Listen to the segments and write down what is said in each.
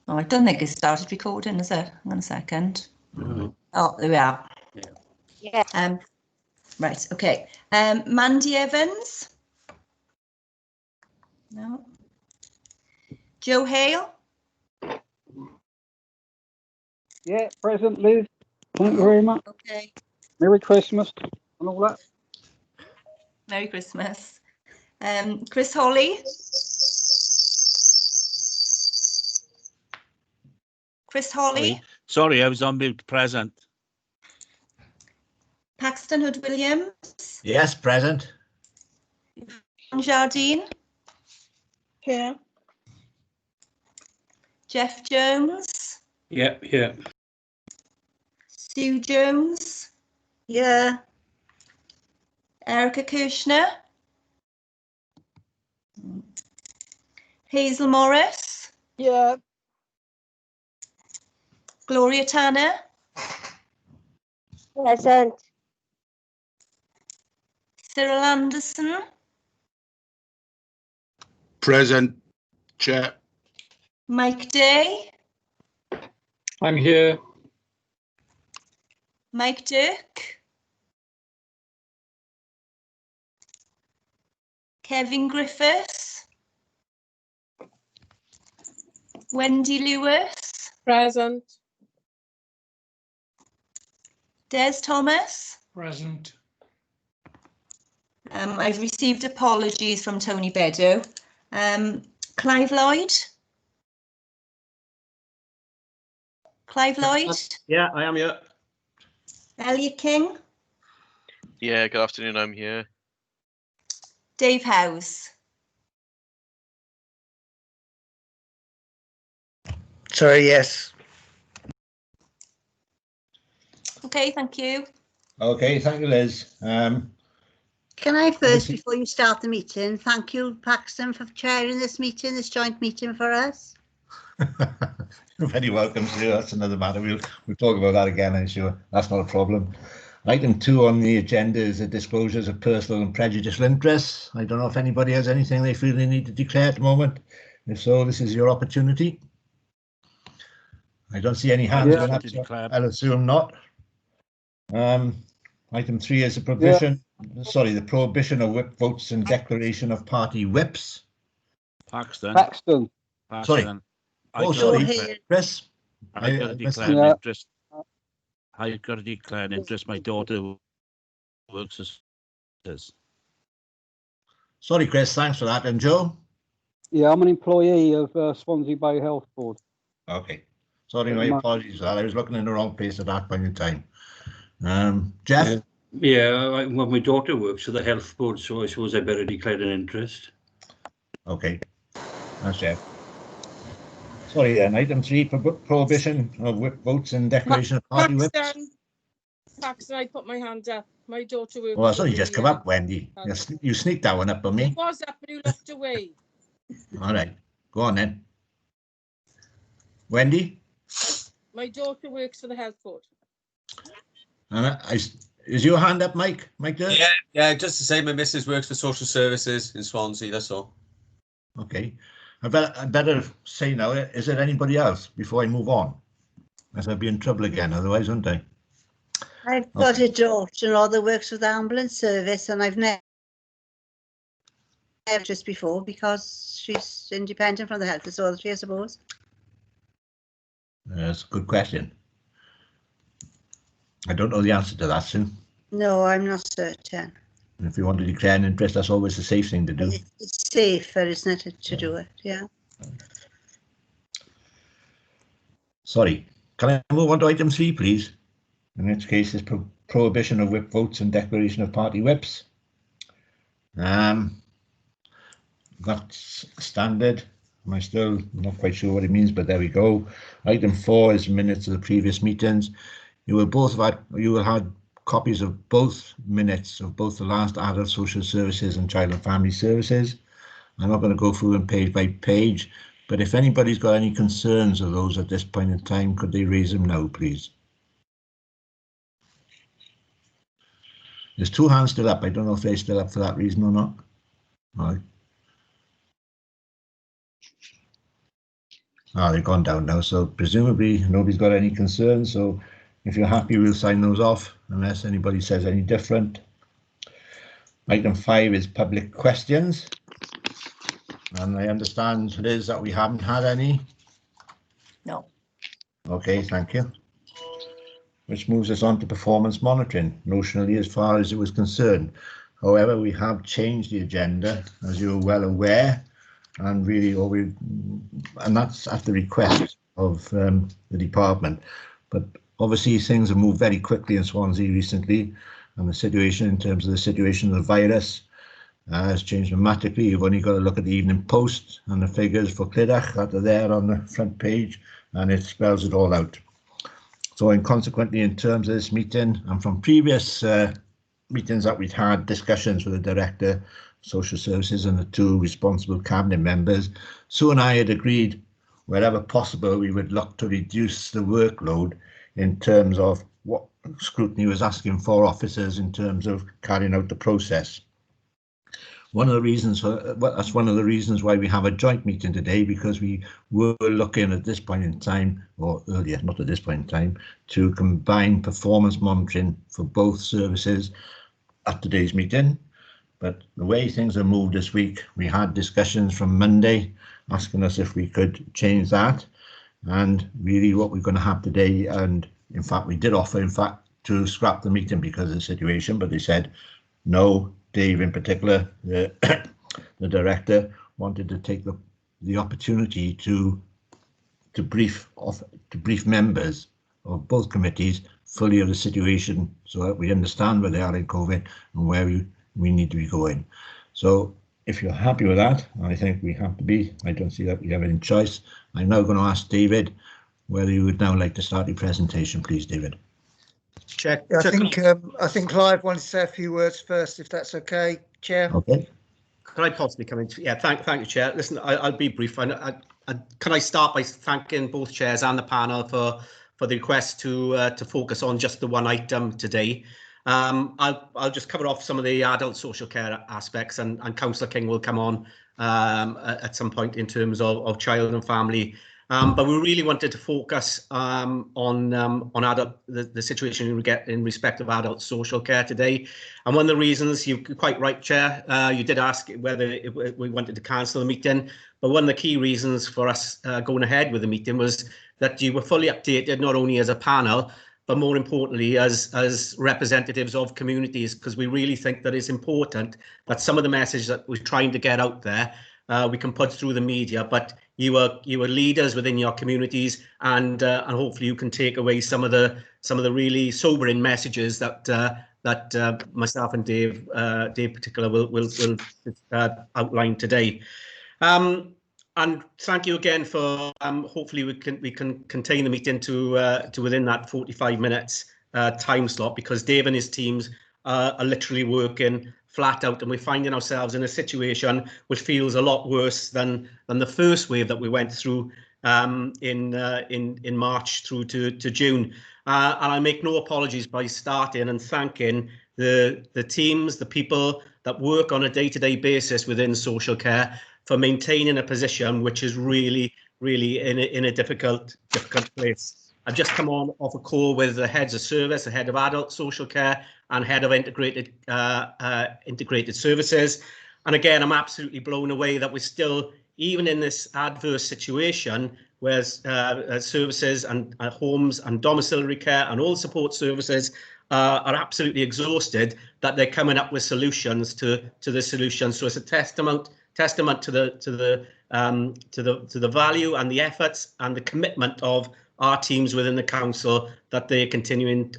Oh, I don't think it started recording, is it? Hang on a second. Mm-hmm. Oh, there we are. Yeah. Right, okay. Mandy Evans? No. Joe Hale? Yeah, present, Liz. Thank you very much. Okay. Merry Christmas and all that. Merry Christmas. Chris Holly? Chris Holly? Sorry, I was on mute. Present. Paxton Hood Williams? Yes, present. Jardine? Here. Jeff Jones? Yeah, yeah. Sue Jones? Yeah. Erica Kirshner? Hazel Morris? Yeah. Gloria Tanner? Present. Cyril Anderson? Present, Chair. Mike Day? I'm here. Mike Dirk? Kevin Griffiths? Wendy Lewis? Present. Des Thomas? Present. I've received apologies from Tony Beddow. Clive Lloyd? Clive Lloyd? Yeah, I am here. Elliot King? Yeah, good afternoon, I'm here. Dave House? Sorry, yes. Okay, thank you. Okay, thank you, Liz. Can I first, before you start the meeting, thank you, Paxton, for chairing this meeting, this joint meeting for us. You're very welcome to. That's another matter. We'll talk about that again, I'm sure. That's not a problem. Item 2 on the agenda is the disclosures of personal and prejudicial interests. I don't know if anybody has anything they feel they need to declare at the moment. If so, this is your opportunity. I don't see any hands going up, so I'll assume not. Item 3 is the prohibition. Sorry, the prohibition of whip votes and declaration of party whips. Paxton. Sorry. Oh, sorry, Chris. I've got to declare an interest. I've got to declare an interest. My daughter works as. Sorry, Chris. Thanks for that. And Joe? Yeah, I'm an employee of Swansea Bay Health Board. Okay. Sorry, my apologies for that. I was looking in the wrong place at that point in time. Jeff? Yeah, well, my daughter works for the health board, so I suppose I better declare an interest. Okay. That's Jeff. Sorry, then. Item 3, prohibition of whip votes and declaration of party whips. Paxton, I put my hand up. My daughter works. Well, that's only just come up, Wendy. You sneaked that one up on me. It was up, but you looked away. All right. Go on, then. Wendy? My daughter works for the health board. And is your hand up, Mike? Mike Dirk? Yeah, just to say my missus works for social services in Swansea, that's all. Okay. I better say now, is there anybody else before I move on? As I'll be in trouble again, otherwise, won't I? I've got a daughter-in-law that works with the ambulance service, and I've never just before because she's independent from the health authority, I suppose. That's a good question. I don't know the answer to that, Sue. No, I'm not certain. If you want to declare an interest, that's always the safe thing to do. It's safer, isn't it, to do it? Yeah. Sorry. Can I move on to item 3, please? In which case, it's prohibition of whip votes and declaration of party whips. That's standard. I'm still not quite sure what it means, but there we go. Item 4 is minutes of the previous meetings. You will have copies of both minutes of both the last Adult Social Services and Child and Family Services. I'm not going to go through them page by page, but if anybody's got any concerns of those at this point in time, could they raise them now, please? There's 2 hands still up. I don't know if they're still up for that reason or not. All right. They've gone down now, so presumably nobody's got any concerns. So if you're happy, we'll sign those off unless anybody says any different. Item 5 is public questions. And I understand, Liz, that we haven't had any. No. Okay, thank you. Which moves us on to performance monitoring, notionally as far as it was concerned. However, we have changed the agenda, as you're well aware, and really, and that's at the request of the department. But obviously, things have moved very quickly in Swansea recently, and the situation, in terms of the situation of the virus, has changed dramatically. You've only got to look at the Evening Post and the figures for Clydach that are there on the front page, and it spells it all out. So, and consequently, in terms of this meeting, and from previous meetings that we've had, discussions with the Director, Social Services, and the 2 responsible Cabinet members, Sue and I had agreed, wherever possible, we would look to reduce the workload in terms of what Scrutiny was asking for officers in terms of carrying out the process. One of the reasons that's one of the reasons why we have a joint meeting today, because we were looking at this point in time, or earlier, not at this point in time, to combine performance monitoring for both services at today's meeting. But the way things have moved this week, we had discussions from Monday asking us if we could change that. And really what we're going to have today, and in fact, we did offer, to scrap the meeting because of the situation, but they said no. Dave in particular, the Director, wanted to take the opportunity to brief members of both committees fully of the situation, so that we understand where they are in COVID and where we need to be going. So if you're happy with that, I think we have to be. I don't see that we have any choice. I'm now going to ask David whether you would now like to start your presentation, please, David. Chair, I think Clive wanted to say a few words first, if that's okay, Chair. Okay. Could I possibly come in? Yeah, thank you, Chair. Listen, I'll be brief. Can I start by thanking both chairs and the panel for the request to focus on just the one item today. I'll just cover off some of the adult social care aspects, and Councillor King will come on at some point in terms of child and family. But we really wanted to focus on the situation we get in respect of adult social care today. And one of the reasons, you're quite right, Chair, you did ask whether we wanted to cancel the meeting. But one of the key reasons for us going ahead with the meeting was that you were fully updated, not only as a panel, but more importantly, as representatives of communities, because we really think that it's important that some of the message that we're trying to get out there, we can put through the media, but you are leaders within your communities, and hopefully you can take away some of the really sobering messages that myself and Dave particular will outline today. And thank you again for hopefully we can contain the meeting to within that 45 minutes time slot, because Dave and his teams are literally working flat out, and we're finding ourselves in a situation which feels a lot worse than the first wave that we went through in March through to June. And I make no apologies by starting and thanking the teams, the people that work on a day-to-day basis within social care, for maintaining a position which is really in a difficult place. I've just come off a call with the heads of service, the head of adult social care and head of integrated services. And again, I'm absolutely blown away that we're still, even in this adverse situation, where services and homes and domiciliary care and all support services are absolutely exhausted, that they're coming up with solutions to the solutions. So it's a testament to the value and the efforts and the commitment of our teams within the council, that they're continuing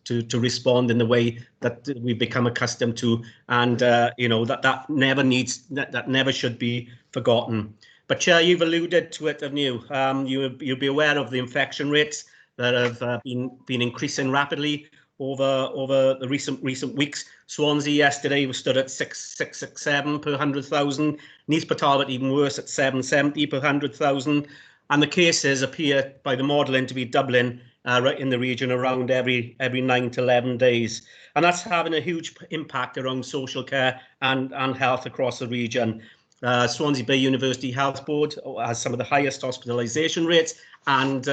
to respond in the way that we've become accustomed to, and that never should be forgotten. But Chair, you've alluded to it, haven't you? You'll be aware of the infection rates that have been increasing rapidly over the recent weeks. Swansea yesterday was stood at 667 per 100,000. Nice Talbot even worse at 770 per 100,000. And the cases appear, by the modelling, to be doubling right in the region around every 9 to 11 days. And that's having a huge impact around social care and health across the region. Swansea Bay University Health Board has some of the highest hospitalisation rates and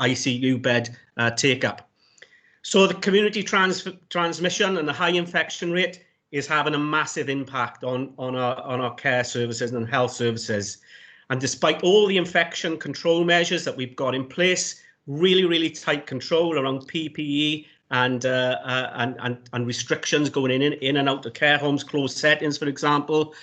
ICU bed take-up. So the community transmission and the high infection rate is having a massive impact on our care services and health services. And despite all the infection control measures that we've got in place, really tight control around PPE and restrictions going in and out of care homes, closed settings, for example,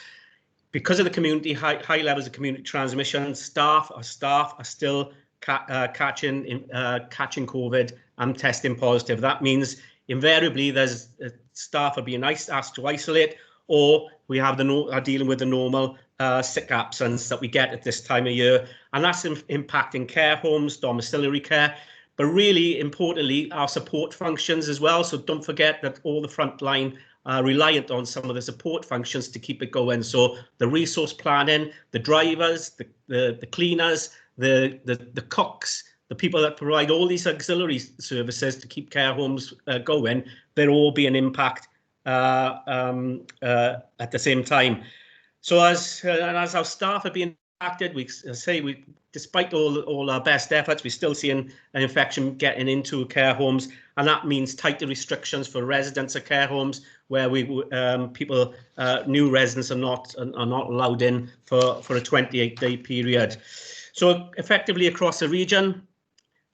because of the community high levels of community transmission, staff are still catching COVID and testing positive. That means invariably there's staff are being asked to isolate, or we have are dealing with the normal sick absence that we get at this time of year, and that's impacting care homes, domiciliary care, but really importantly our support functions as well. So don't forget that all the frontline are reliant on some of the support functions to keep it going. So the resource planning, the drivers, the cleaners, the cooks, the people that provide all these auxiliary services to keep care homes going, they're all being impacted at the same time. So as our staff are being impacted, despite all our best efforts, we're still seeing an infection getting into care homes, and that means tighter restrictions for residents of care homes, where new residents are not allowed in for a 28-day period. So effectively across the region,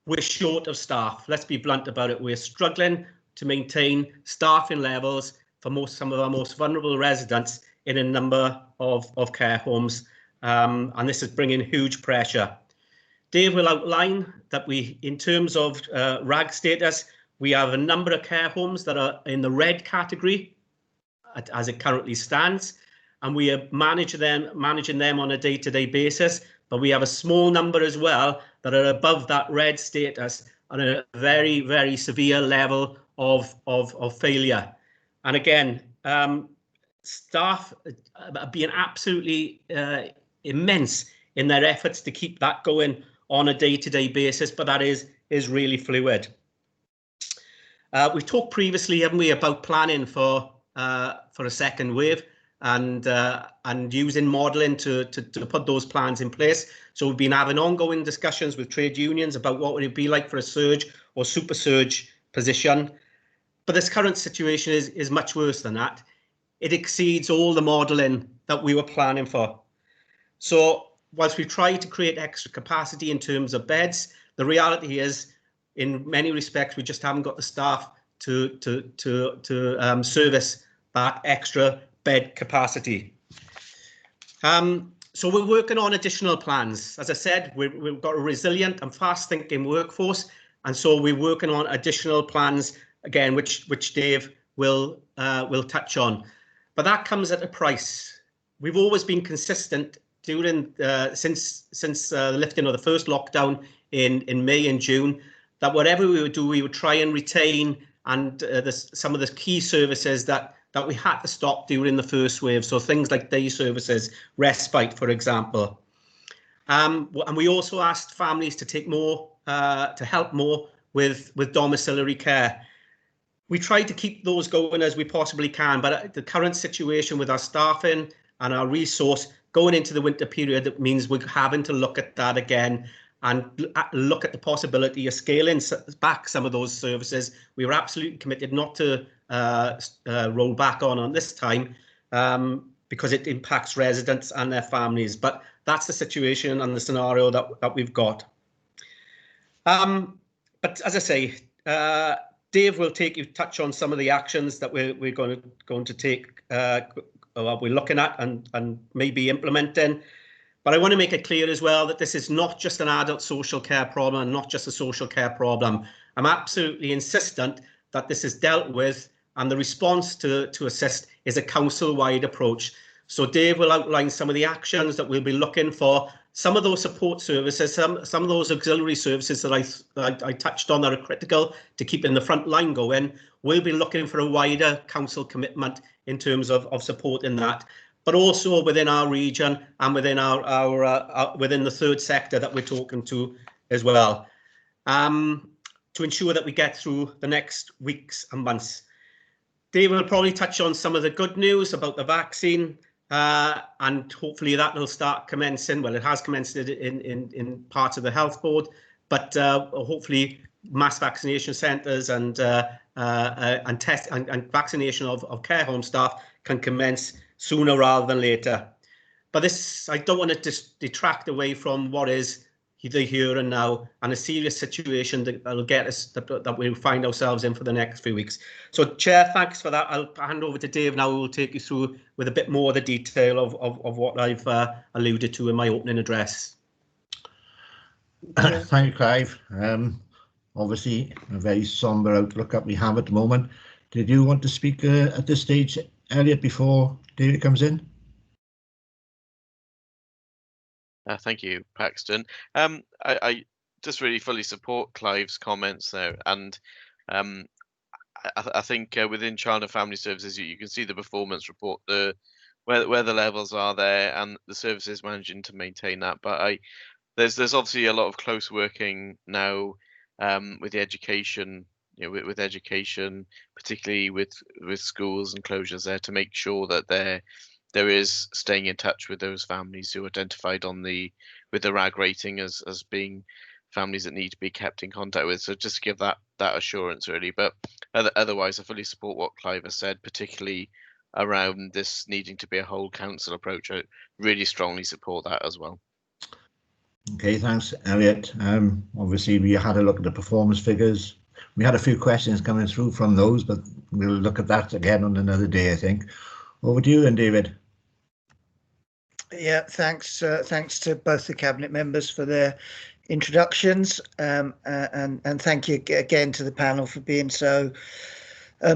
we're short of staff. Let's be blunt about it. We're struggling to maintain staffing levels for some of our most vulnerable residents in a number of care homes, and this is bringing huge pressure. Dave will outline that in terms of RAG status, we have a number of care homes that are in the red category as it currently stands, and we are managing them on a day-to-day basis. But we have a small number as well that are above that red status on a very severe level of failure. And again, staff are being absolutely immense in their efforts to keep that going on a day-to-day basis, but that is really fluid. We've talked previously, haven't we, about planning for a second wave and using modelling to put those plans in place. So we've been having ongoing discussions with trade unions about what would it be like for a surge or super surge position. But this current situation is much worse than that. It exceeds all the modelling that we were planning for. So whilst we try to create extra capacity in terms of beds, the reality is, in many respects, we just haven't got the staff to service that extra bed capacity. So we're working on additional plans. As I said, we've got a resilient and fast-thinking workforce, and so we're working on additional plans again, which Dave will touch on. But that comes at a price. We've always been consistent during since the lifting of the first lockdown in May and June, that whatever we would do, we would try and retain some of the key services that we had to stop during the first wave. So things like day services, respite, for example. And we also asked families to take more, to help more with domiciliary care. We try to keep those going as we possibly can, but the current situation with our staffing and our resource going into the winter period, that means we're having to look at that again and look at the possibility of scaling back some of those services. We were absolutely committed not to roll back on this time because it impacts residents and their families. But that's the situation and the scenario that we've got. But as I say, Dave will touch on some of the actions that we're going to take, we're looking at and maybe implementing. But I want to make it clear as well that this is not just an adult social care problem and not just a social care problem. I'm absolutely insistent that this is dealt with, and the response to assist is a council-wide approach. So Dave will outline some of the actions that we'll be looking for. Some of those support services, some of those auxiliary services that I touched on that are critical to keeping the front line going. We'll be looking for a wider council commitment in terms of supporting that, but also within our region and within within the third sector that we're talking to as well, to ensure that we get through the next weeks and months. Dave will probably touch on some of the good news about the vaccine, and hopefully that will start commencing. Well, it has commenced in parts of the health board, but hopefully mass vaccination centres and vaccination of care home staff can commence sooner rather than later. But this, I don't want to just detract away from what is the here and now and a serious situation that will get us, that we'll find ourselves in for the next few weeks. So, Chair, thanks for that. I'll hand over to Dave now, who will take you through with a bit more of the detail of what I've alluded to in my opening address. Thank you, Clive. Obviously, a very sombre outlook that we have at the moment. Did you want to speak at this stage, Elliot, before David comes in? Thank you, Paxton. I just really fully support Clive's comments there, and I think within Child and Family Services, you can see the performance report, where the levels are there, and the services managing to maintain that. But there's obviously a lot of close working now with the education, with education, particularly with schools and closures there, to make sure that there is staying in touch with those families who are identified with the RAG rating as being families that need to be kept in contact with. So just to give that assurance, really. But otherwise, I fully support what Clive has said, particularly around this needing to be a whole council approach. I really strongly support that as well. Okay, thanks, Elliot. Obviously, we had a look at the performance figures. We had a few questions coming through from those, but we'll look at that again on another day, I think. Over to you then, David. Yeah, thanks. Thanks to both the cabinet members for their introductions, and thank you again to the panel for being so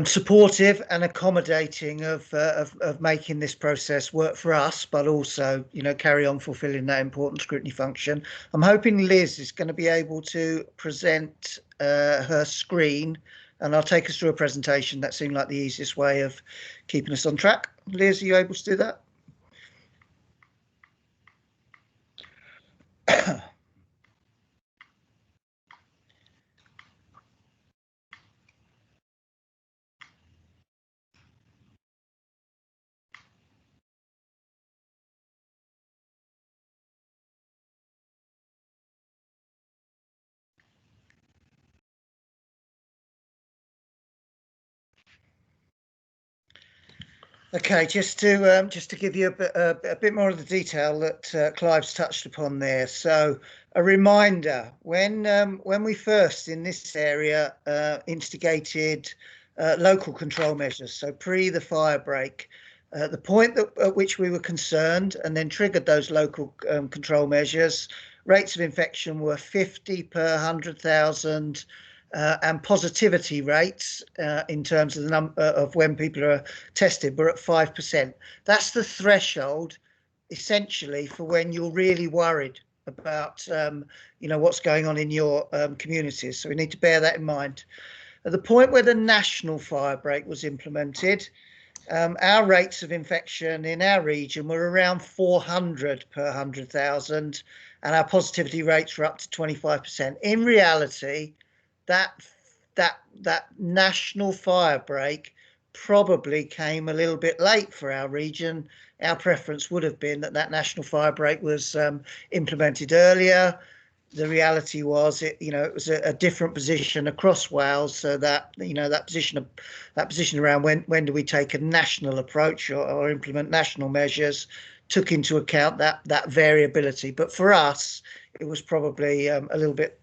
supportive and accommodating of making this process work for us, but also, carry on fulfilling that important scrutiny function. I'm hoping Liz is going to be able to present her screen, and I'll take us through a presentation. That seemed like the easiest way of keeping us on track. Liz, are you able to do that? Okay, just to give you a bit more of the detail that Clive's touched upon there. So a reminder, when we first in this area instigated local control measures, so pre the fire break, the point at which we were concerned and then triggered those local control measures, rates of infection were 50 per 100,000. And positivity rates in terms of the number of when people are tested were at 5%. That's the threshold, essentially, for when you're really worried about, what's going on in your communities. So we need to bear that in mind. At the point where the national fire break was implemented, our rates of infection in our region were around 400 per 100,000, and our positivity rates were up to 25%. In reality, that national fire break probably came a little bit late for our region. Our preference would have been that national fire break was implemented earlier. The reality was it was a different position across Wales, so that that position around when do we take a national approach or implement national measures took into account that variability. But for us, it was probably a little bit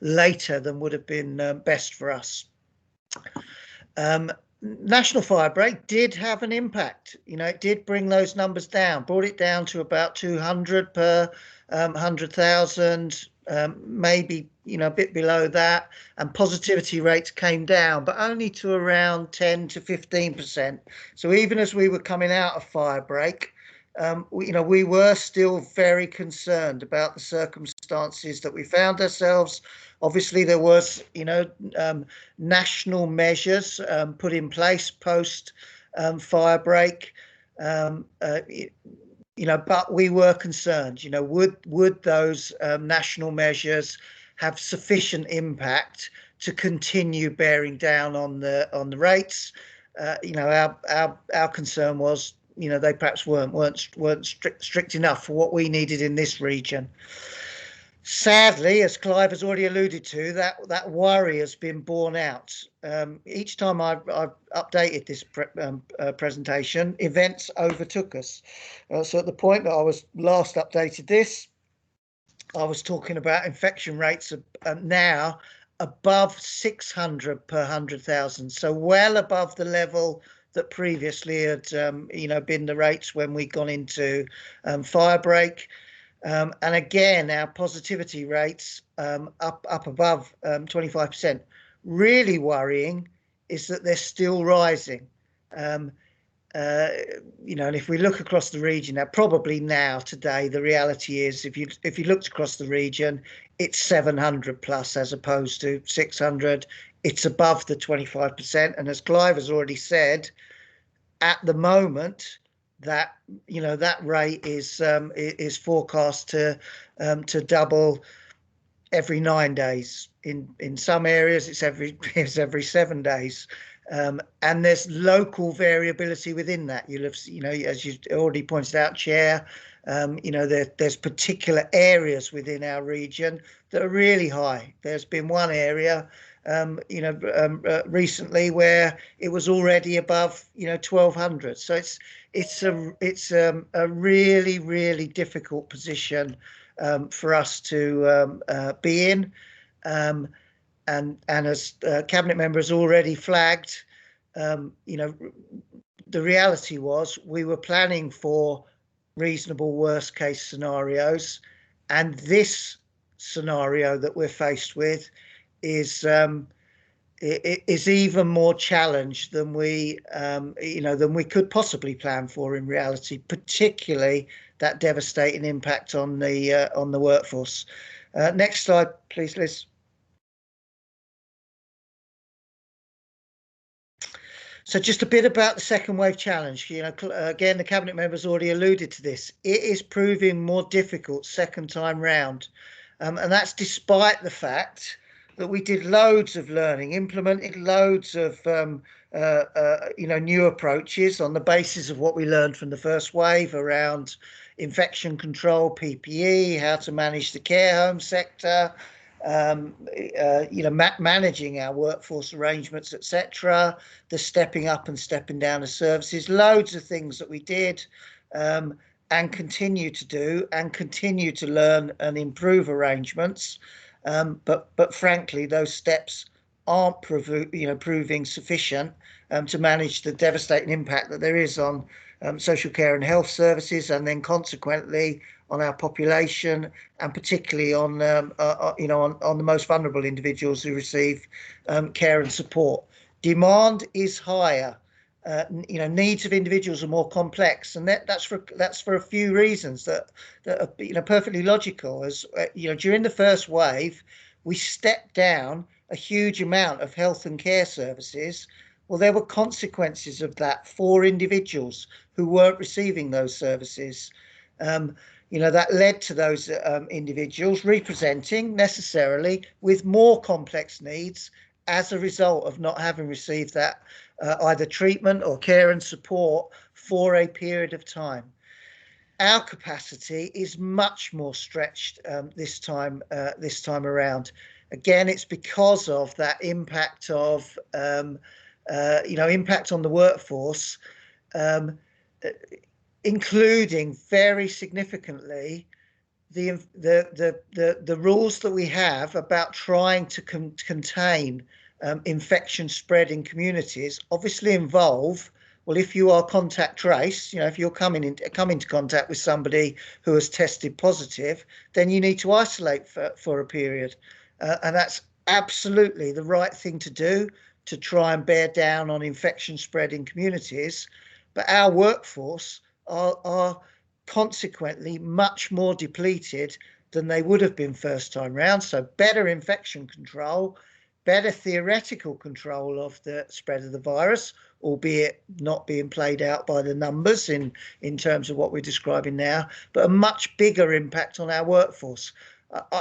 later than would have been best for us. National fire break did have an impact. It did bring those numbers down, brought it down to about 200 per 100,000, maybe a bit below that, and positivity rates came down, but only to around 10 to 15%. So even as we were coming out of fire break, we were still very concerned about the circumstances that we found ourselves. Obviously, there was, national measures put in place post fire break, but we were concerned. Would those national measures have sufficient impact to continue bearing down on the rates? Our concern was they perhaps weren't strict enough for what we needed in this region. Sadly, as Clive has already alluded to, that worry has been borne out. Each time I've updated this presentation, events overtook us. So at the point that I was last updated this, I was talking about infection rates now above 600 per 100,000, so well above the level that previously had been the rates when we'd gone into firebreak. And again, our positivity rates up above 25%. Really worrying is that they're still rising. And if we look across the region now, probably now today, the reality is if you looked across the region, it's 700 plus as opposed to 600. It's above the 25%, and as Clive has already said, at the moment, that rate is forecast to double every 9 days. In some areas, it's every 7 days. And there's local variability within that. You'll have, as you already pointed out, Chair, there's particular areas within our region that are really high. There's been one area, recently where it was already above, 1,200. So it's a really, really difficult position for us to be in. And as Cabinet members already flagged, the reality was we were planning for reasonable worst case scenarios, and this scenario that we're faced with is even more challenged than we could possibly plan for in reality, particularly that devastating impact on the workforce. Next slide, please, Liz. So just a bit about the second wave challenge. Again, the Cabinet members already alluded to this. It is proving more difficult second time round. And that's despite the fact that we did loads of learning, implemented loads of new approaches on the basis of what we learned from the first wave around infection control, PPE, how to manage the care home sector, managing our workforce arrangements, etc., the stepping up and stepping down of services, loads of things that we did and continue to do and continue to learn and improve arrangements. But frankly, those steps aren't proving sufficient to manage the devastating impact that there is on social care and health services, and then consequently on our population, and particularly on the most vulnerable individuals who receive care and support. Demand is higher. Needs of individuals are more complex, and that's for a few reasons that are perfectly logical. As during the first wave, we stepped down a huge amount of health and care services. Well, there were consequences of that for individuals who weren't receiving those services. That led to those individuals representing necessarily with more complex needs as a result of not having received that either treatment or care and support for a period of time. Our capacity is much more stretched this time around. Again, it's because of that impact of impact on the workforce, including very significantly the rules that we have about trying to contain infection spread in communities obviously involve, well, if you are contact traced, if you're come into contact with somebody who has tested positive, then you need to isolate for a period. And that's absolutely the right thing to do to try and bear down on infection spread in communities. But our workforce are consequently much more depleted than they would have been first time round. So better infection control, better theoretical control of the spread of the virus, albeit not being played out by the numbers in terms of what we're describing now, but a much bigger impact on our workforce.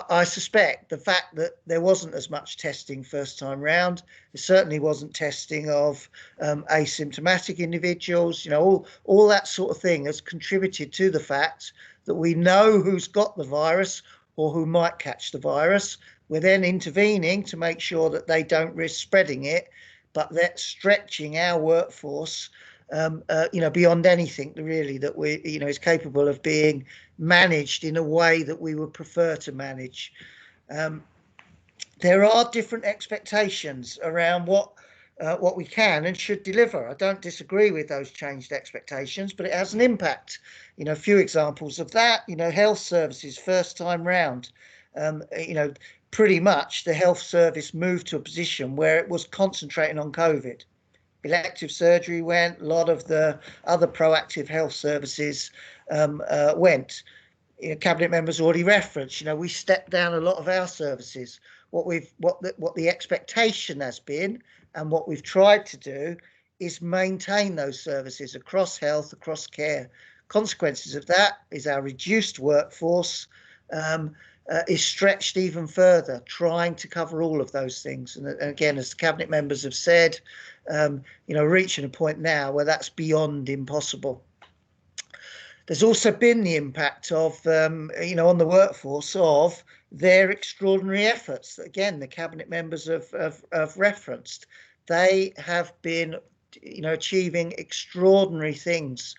I suspect the fact that there wasn't as much testing first time round, there certainly wasn't testing of asymptomatic individuals, you know, all that sort of thing has contributed to the fact that we know who's got the virus or who might catch the virus. We're then intervening to make sure that they don't risk spreading it, but they're stretching our workforce you know, beyond anything really that we, you know, is capable of being managed in a way that we would prefer to manage. There are different expectations around what we can and should deliver. I don't disagree with those changed expectations, but it has an impact. You know, a few examples of that, you know, health services first time round, you know, pretty much the health service moved to a position where it was concentrating on COVID. Elective surgery went, a lot of the other proactive health services went. You know, cabinet members already referenced, you know, we stepped down a lot of our services. What the expectation has been and what we've tried to do is maintain those services across health, across care. Consequences of that is our reduced workforce is stretched even further, trying to cover all of those things. And again, as the cabinet members have said, you know, reaching a point now where that's beyond impossible. There's also been the impact of, you know, on the workforce of their extraordinary efforts that, again, the cabinet members have referenced. They have been, you know, achieving extraordinary things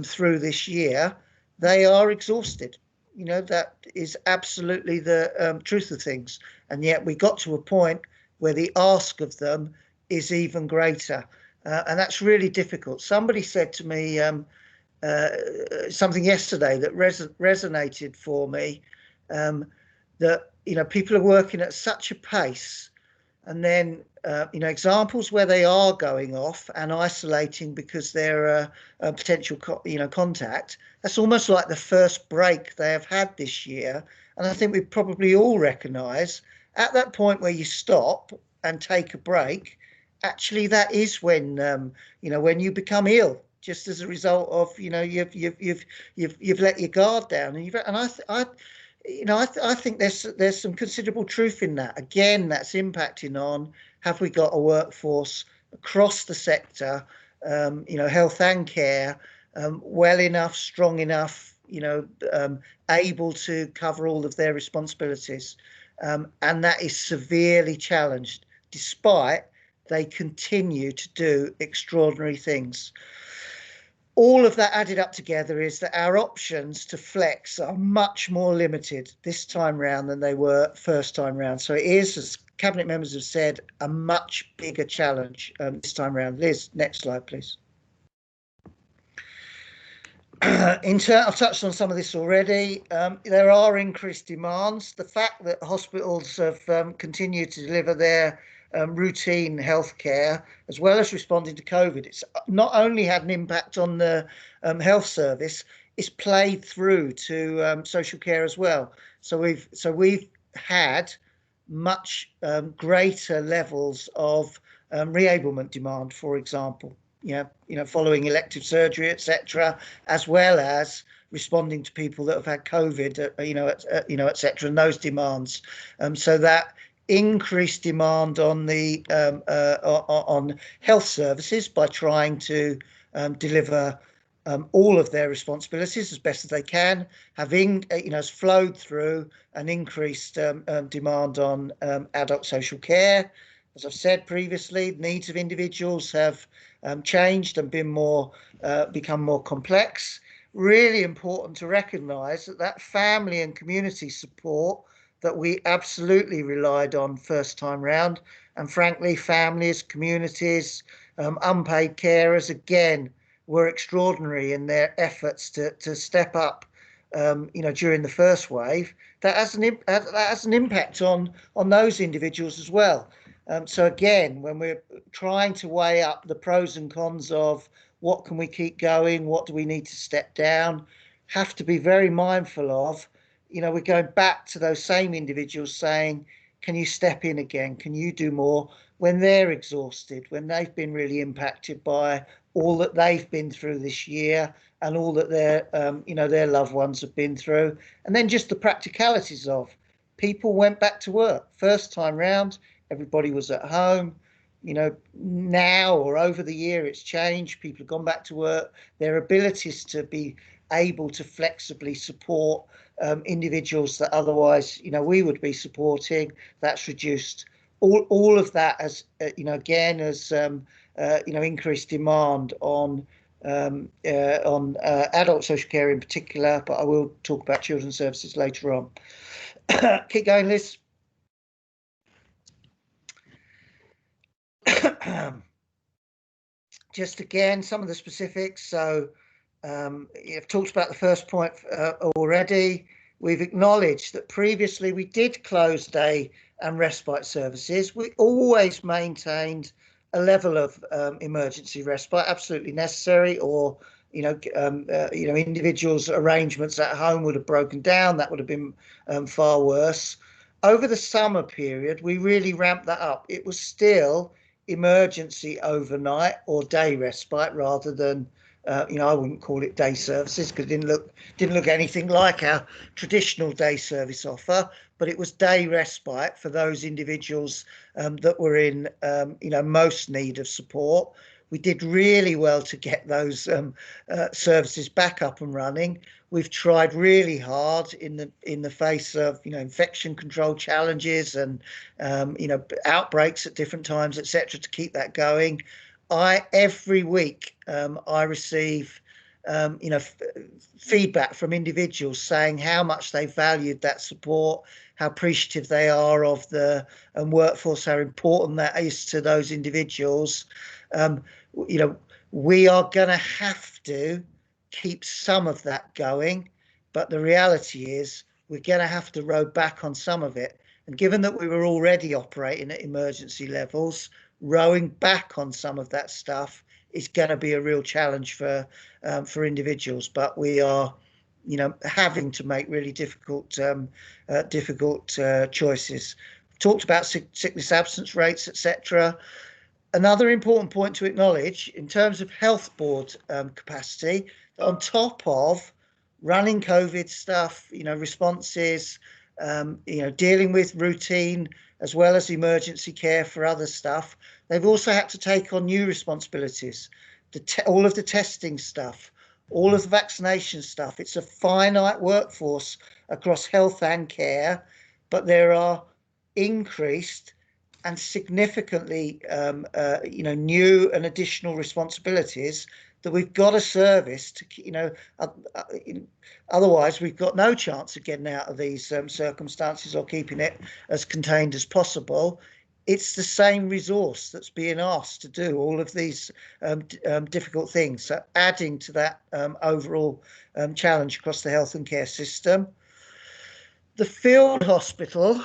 through this year. They are exhausted. You know, that is absolutely the truth of things. And yet we got to a point where the ask of them is even greater. And that's really difficult. Somebody said to me something yesterday that resonated for me, that, you know, people are working at such a pace, and then, you know, examples where they are going off and isolating because they're a potential, you know, contact. That's almost like the first break they have had this year. And I think we probably all recognise at that point where you stop and take a break, actually that is when, you know, when you become ill, just as a result of, you know, you've let your guard down, and I think there's some considerable truth in that. Again, that's impacting on, have we got a workforce across the sector, you know, health and care, well enough, strong enough, you know, able to cover all of their responsibilities, and that is severely challenged, despite they continue to do extraordinary things. All of that added up together is that our options to flex are much more limited this time round than they were first time round. So it is, as cabinet members have said, a much bigger challenge this time round. Liz, next slide, please. I've touched on some of this already. There are increased demands. The fact that hospitals have continued to deliver their routine healthcare, as well as responding to COVID, it's not only had an impact on the health service, it's played through to social care as well. So we've had much greater levels of reablement demand, for example. You know, following elective surgery, etc., as well as responding to people that have had COVID, you know, etc., and those demands. So that increased demand on the on health services by trying to deliver all of their responsibilities as best as they can, having, you know, has flowed through an increased demand on adult social care. As I've said previously, needs of individuals have changed and been more become more complex. Really important to recognise that family and community support that we absolutely relied on first time round, and frankly, families, communities, unpaid carers, again, were extraordinary in their efforts to step up, you know, during the first wave. That has an impact on those individuals as well. So again, when we're trying to weigh up the pros and cons of what can we keep going, what do we need to step down, have to be very mindful of, you know, we're going back to those same individuals saying, can you step in again? Can you do more when they're exhausted, when they've been really impacted by all that they've been through this year and all that their, you know, their loved ones have been through? And then just the practicalities of, people went back to work. First time round, everybody was at home. You know, now or over the year, it's changed. People have gone back to work. Their abilities to be able to flexibly support individuals that otherwise, you know, we would be supporting, that's reduced. All of that has, you know, again, has, you know, increased demand on adult social care in particular, but I will talk about children's services later on. Keep going, Liz. Just again, some of the specifics. So you've talked about the first point already. We've acknowledged that previously we did close day and respite services. We always maintained a level of emergency respite, absolutely necessary, or you know, individuals' arrangements at home would have broken down. That would have been far worse. Over the summer period, we really ramped that up. It was still emergency overnight or day respite rather than you know, I wouldn't call it day services because it didn't look anything like our traditional day service offer, but it was day respite for those individuals that were in you know, most need of support. We did really well to get those services back up and running. We've tried really hard in the face of, you know, infection control challenges and you know, outbreaks at different times, etc., to keep that going. Every week I receive you know, feedback from individuals saying how much they valued that support, how appreciative they are of the workforce, how important that is to those individuals. You know, we are going to have to keep some of that going, but the reality is we're going to have to row back on some of it. And given that we were already operating at emergency levels, rowing back on some of that stuff is going to be a real challenge for individuals. But we are, you know, having to make really difficult choices. We've talked about sickness absence rates, etc. Another important point to acknowledge in terms of health board capacity, on top of running COVID stuff, you know, responses, you know, dealing with routine as well as emergency care for other stuff, they've also had to take on new responsibilities, all of the testing stuff, all of the vaccination stuff. It's a finite workforce across health and care, but there are increased and significantly, you know, new and additional responsibilities that we've got to service to, you know, otherwise we've got no chance of getting out of these circumstances or keeping it as contained as possible. It's the same resource that's being asked to do all of these difficult things. So adding to that overall challenge across the health and care system. The field hospital,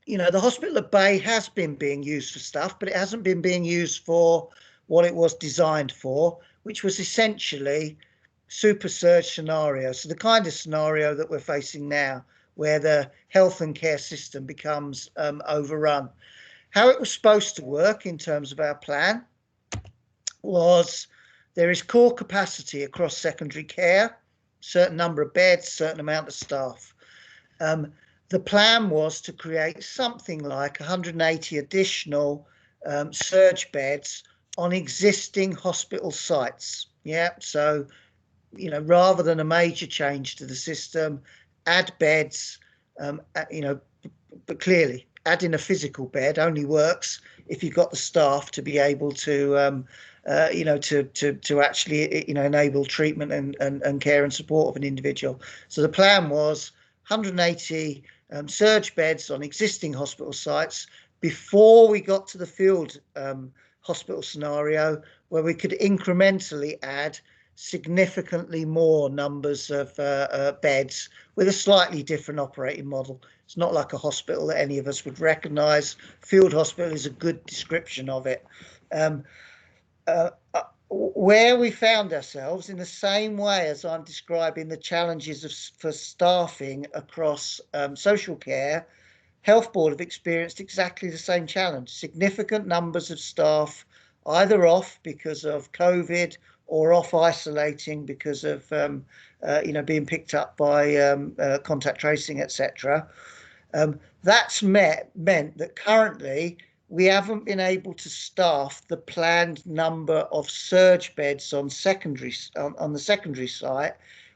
you know, the hospital at Bay has been being used for stuff, but it hasn't been being used for what it was designed for, which was essentially super surge scenario. So the kind of scenario that we're facing now, where the health and care system becomes overrun. How it was supposed to work in terms of our plan was there is core capacity across secondary care, certain number of beds, certain amount of staff. The plan was to create something like 180 additional surge beds on existing hospital sites. Yeah, so, you know, rather than a major change to the system, add beds, you know, but clearly adding a physical bed only works if you've got the staff to be able to, you know, to actually, you know, enable treatment and care and support of an individual. So the plan was 180 surge beds on existing hospital sites before we got to the field hospital scenario, where we could incrementally add significantly more numbers of beds with a slightly different operating model. It's not like a hospital that any of us would recognise. Field hospital is a good description of it. Where we found ourselves, in the same way as I'm describing the challenges for staffing across social care, Health Board have experienced exactly the same challenge. Significant numbers of staff either off because of COVID or off isolating because of being picked up by contact tracing, etc. That's meant that currently we haven't been able to staff the planned number of surge beds on the secondary site,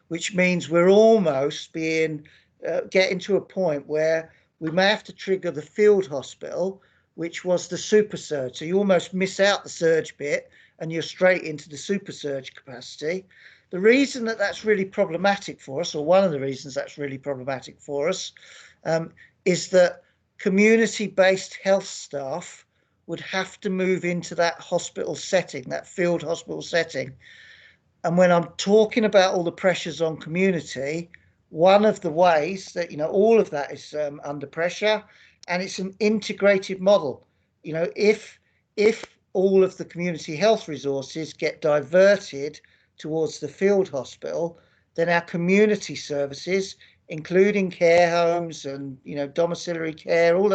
which means we're almost getting to a point where we may have to trigger the field hospital, which was the super surge. So you almost miss out the surge bit and you're straight into the super surge capacity. The reason that that's really problematic for us, or one of the reasons that's really problematic for us, is that community-based health staff would have to move into that hospital setting, that field hospital setting. And when I'm talking about all the pressures on community, one of the ways that, all of that is under pressure, and it's an integrated model. If all of the community health resources get diverted towards the field hospital, then our community services, including care homes and domiciliary care, all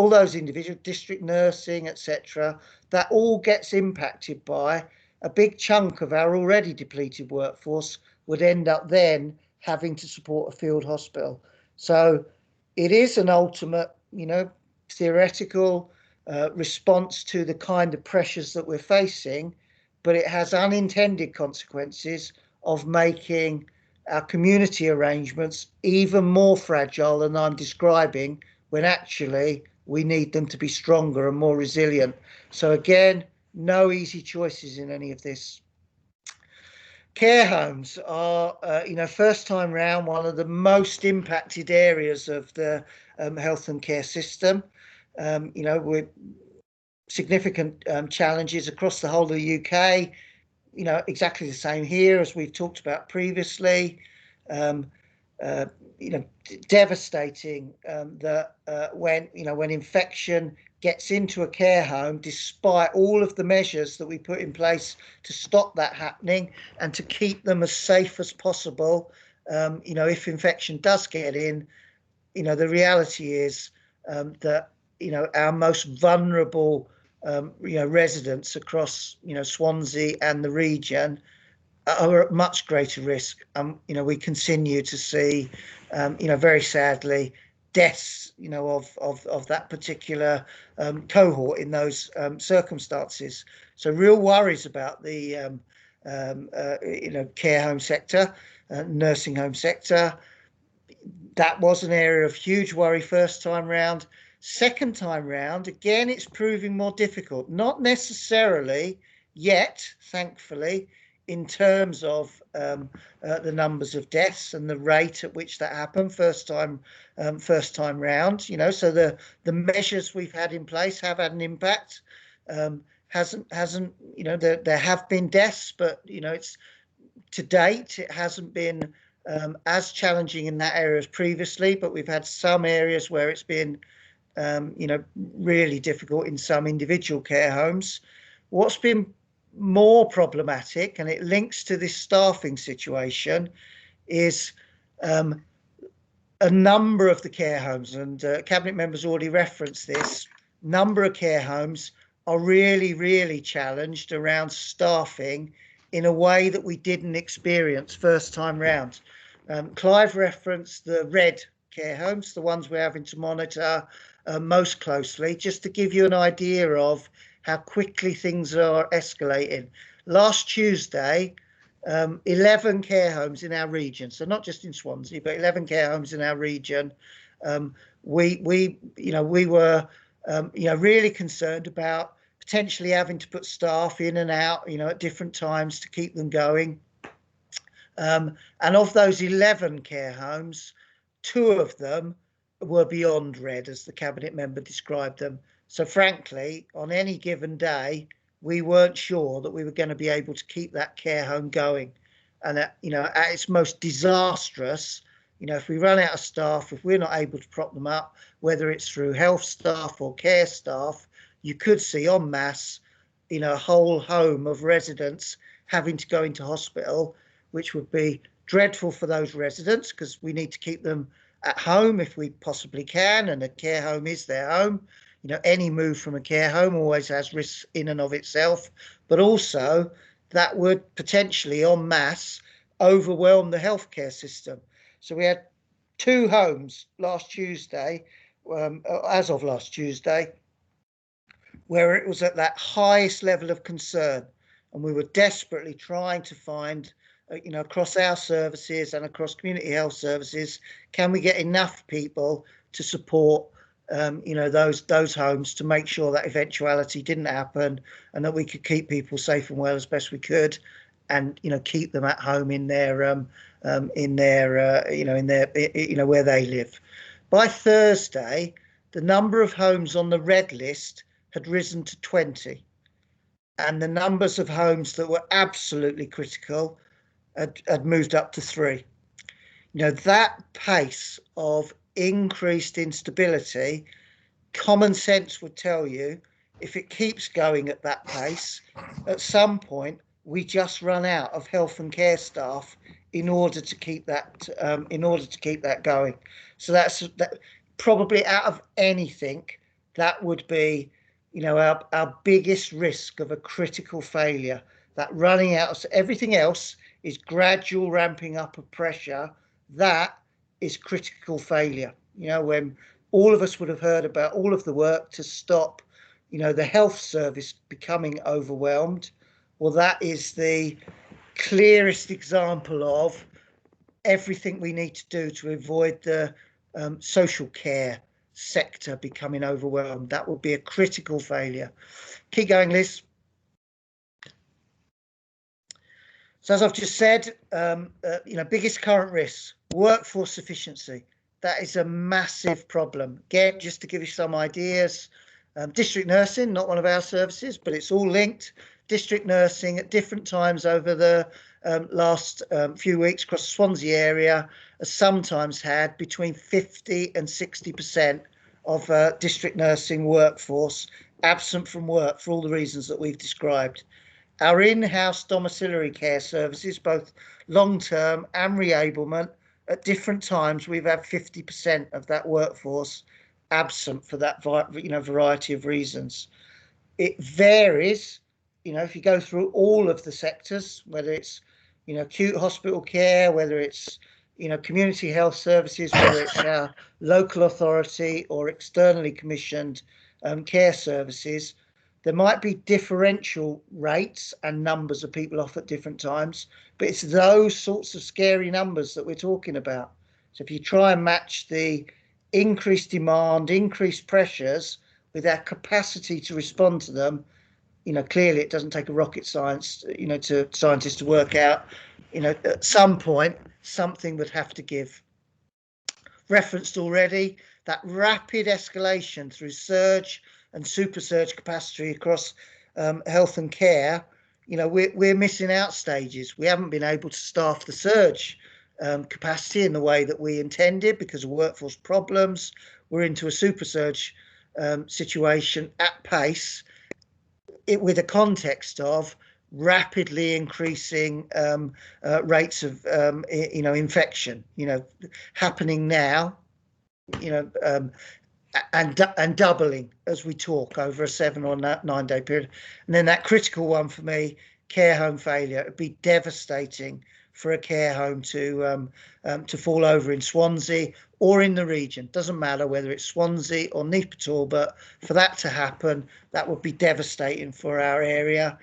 those individual district nursing, etc., that all gets impacted by a big chunk of our already depleted workforce would end up then having to support a field hospital. So it is an ultimate, theoretical response to the kind of pressures that we're facing, but it has unintended consequences of making our community arrangements even more fragile than I'm describing, when actually we need them to be stronger and more resilient. So again, no easy choices in any of this. Care homes are, first time round, one of the most impacted areas of the health and care system. With significant challenges across the whole of the UK. Exactly the same here as we've talked about previously. Devastating that when infection gets into a care home, despite all of the measures that we put in place to stop that happening and to keep them as safe as possible, if infection does get in, the reality is that our most vulnerable residents across Swansea and the region are at much greater risk. We continue to see very sadly deaths of that particular cohort in those circumstances. So real worries about the care home sector, nursing home sector. That was an area of huge worry first time round. Second time round, again, it's proving more difficult, not necessarily yet, thankfully, in terms of the numbers of deaths and the rate at which that happened first time round. So the measures we've had in place have had an impact. Hasn't there have been deaths, but it's to date it hasn't been as challenging in that area as previously. But we've had some areas where it's been really difficult in some individual care homes. What's been more problematic, and it links to this staffing situation, is a number of the care homes, and Cabinet members already referenced this, number of care homes are really challenged around staffing in a way that we didn't experience first time round. Clive referenced the red care homes, the ones we're having to monitor most closely, just to give you an idea of how quickly things are escalating. Last Tuesday, 11 care homes in our region, so not just in Swansea, but 11 care homes in our region. We were really concerned about potentially having to put staff in and out, at different times to keep them going. And of those 11 care homes, 2 of them were beyond red, as the Cabinet member described them. So frankly, on any given day, we weren't sure that we were going to be able to keep that care home going. And at its most disastrous, if we run out of staff, if we're not able to prop them up, whether it's through health staff or care staff, you could see en masse, a whole home of residents having to go into hospital, which would be dreadful for those residents because we need to keep them at home if we possibly can, and a care home is their home. Any move from a care home always has risks in and of itself, but also that would potentially en masse overwhelm the healthcare system. So we had 2 homes last Tuesday, as of last Tuesday, where it was at that highest level of concern, and we were desperately trying to find, across our services and across community health services, can we get enough people to support, those homes, to make sure that eventuality didn't happen, and that we could keep people safe and well as best we could, and keep them at home in their where they live. By Thursday, the number of homes on the red list had risen to 20, and the numbers of homes that were absolutely critical had moved up to 3. That pace of increased instability, common sense would tell you, if it keeps going at that pace, at some point we just run out of health and care staff in order to keep that going. So that's probably, out of anything, that would be our biggest risk of a critical failure, that running out of everything else is gradual ramping up of pressure. That is critical failure. When all of us would have heard about all of the work to stop the health service becoming overwhelmed, well, that is the clearest example of everything we need to do to avoid the social care sector becoming overwhelmed. That would be a critical failure. Keep going, Liz. So as I've just said, biggest current risks, workforce sufficiency. That is a massive problem. Again, just to give you some ideas, district nursing, not one of our services, but it's all linked. District nursing at different times over the last few weeks across the Swansea area has sometimes had between 50 and 60% of district nursing workforce absent from work for all the reasons that we've described. Our in-house domiciliary care services, both long-term and reablement, at different times we've had 50% of that workforce absent for that variety of reasons. It varies, if you go through all of the sectors, whether it's acute hospital care, whether it's community health services, whether it's our local authority or externally commissioned care services, there might be differential rates and numbers of people off at different times, but it's those sorts of scary numbers that we're talking about. So if you try and match the increased demand, increased pressures with our capacity to respond to them, clearly it doesn't take a rocket science, to scientists to work out, at some point something would have to give. Referenced already, that rapid escalation through surge and super surge capacity across health and care, we're missing out stages. We haven't been able to staff the surge capacity in the way that we intended because of workforce problems. We're into a super surge situation at pace, with a context of rapidly increasing rates of infection, happening now, and doubling as we talk over a 7 or 9 day period. And then that critical one for me, care home failure. It'd be devastating for a care home to fall over in Swansea or in the region. Doesn't matter whether it's Swansea or Neath, but for that to happen, that would be devastating for our area.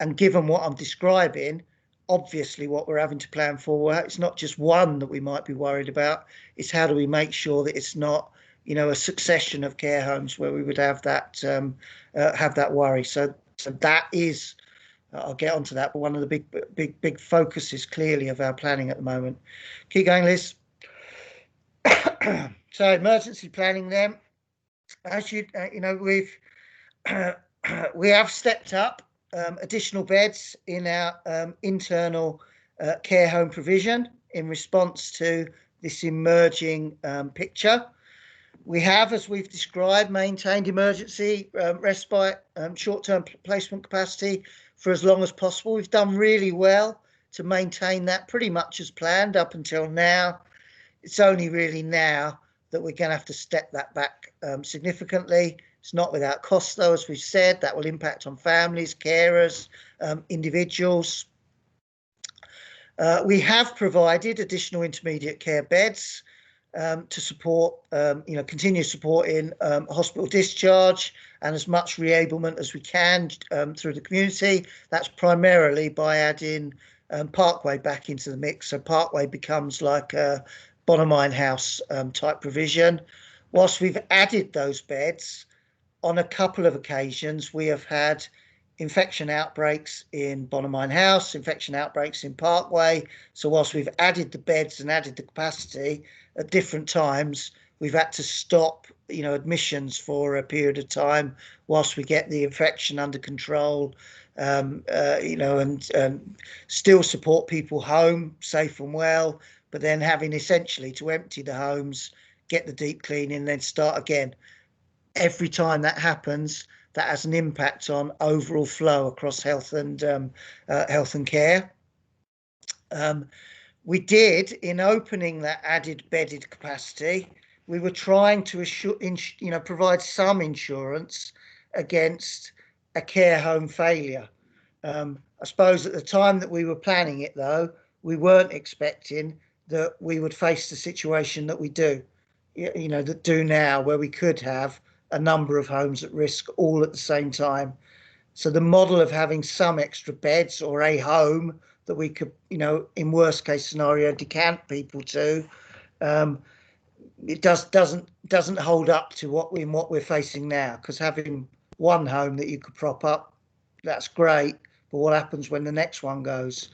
And given what I'm describing, obviously what we're having to plan for, it's not just one that we might be worried about. It's how do we make sure that it's not a succession of care homes where we would have that worry. So that is, I'll get onto that, but one of the big focuses clearly of our planning at the moment. Keep going, Liz. So emergency planning then, as we have stepped up additional beds in our internal care home provision in response to this emerging picture. We have, as we've described, maintained emergency respite, short-term placement capacity for as long as possible. We've done really well to maintain that pretty much as planned up until now. It's only really now that we're going to have to step that back significantly. It's not without cost, though, as we've said. That will impact on families, carers, individuals. We have provided additional intermediate care beds to support, continue support in hospital discharge and as much reablement as we can through the community. That's primarily by adding Parkway back into the mix. So Parkway becomes like a Bonamine House type provision. Whilst we've added those beds, on a couple of occasions we have had infection outbreaks in Bonamine House, infection outbreaks in Parkway. So whilst we've added the beds and added the capacity, at different times we've had to stop, admissions for a period of time whilst we get the infection under control, and still support people home safe and well, but then having essentially to empty the homes, get the deep cleaning, then start again. Every time that happens, that has an impact on overall flow across health and care. We did, in opening that added bedded capacity, we were trying to provide some insurance against a care home failure. I suppose at the time that we were planning it, though, we weren't expecting that we would face the situation that we do, that do now, where we could have a number of homes at risk all at the same time. So the model of having some extra beds or a home that we could, in worst case scenario, decant people to, it doesn't hold up to what we're facing now. Because having one home that you could prop up, that's great, but what happens when the next one goes?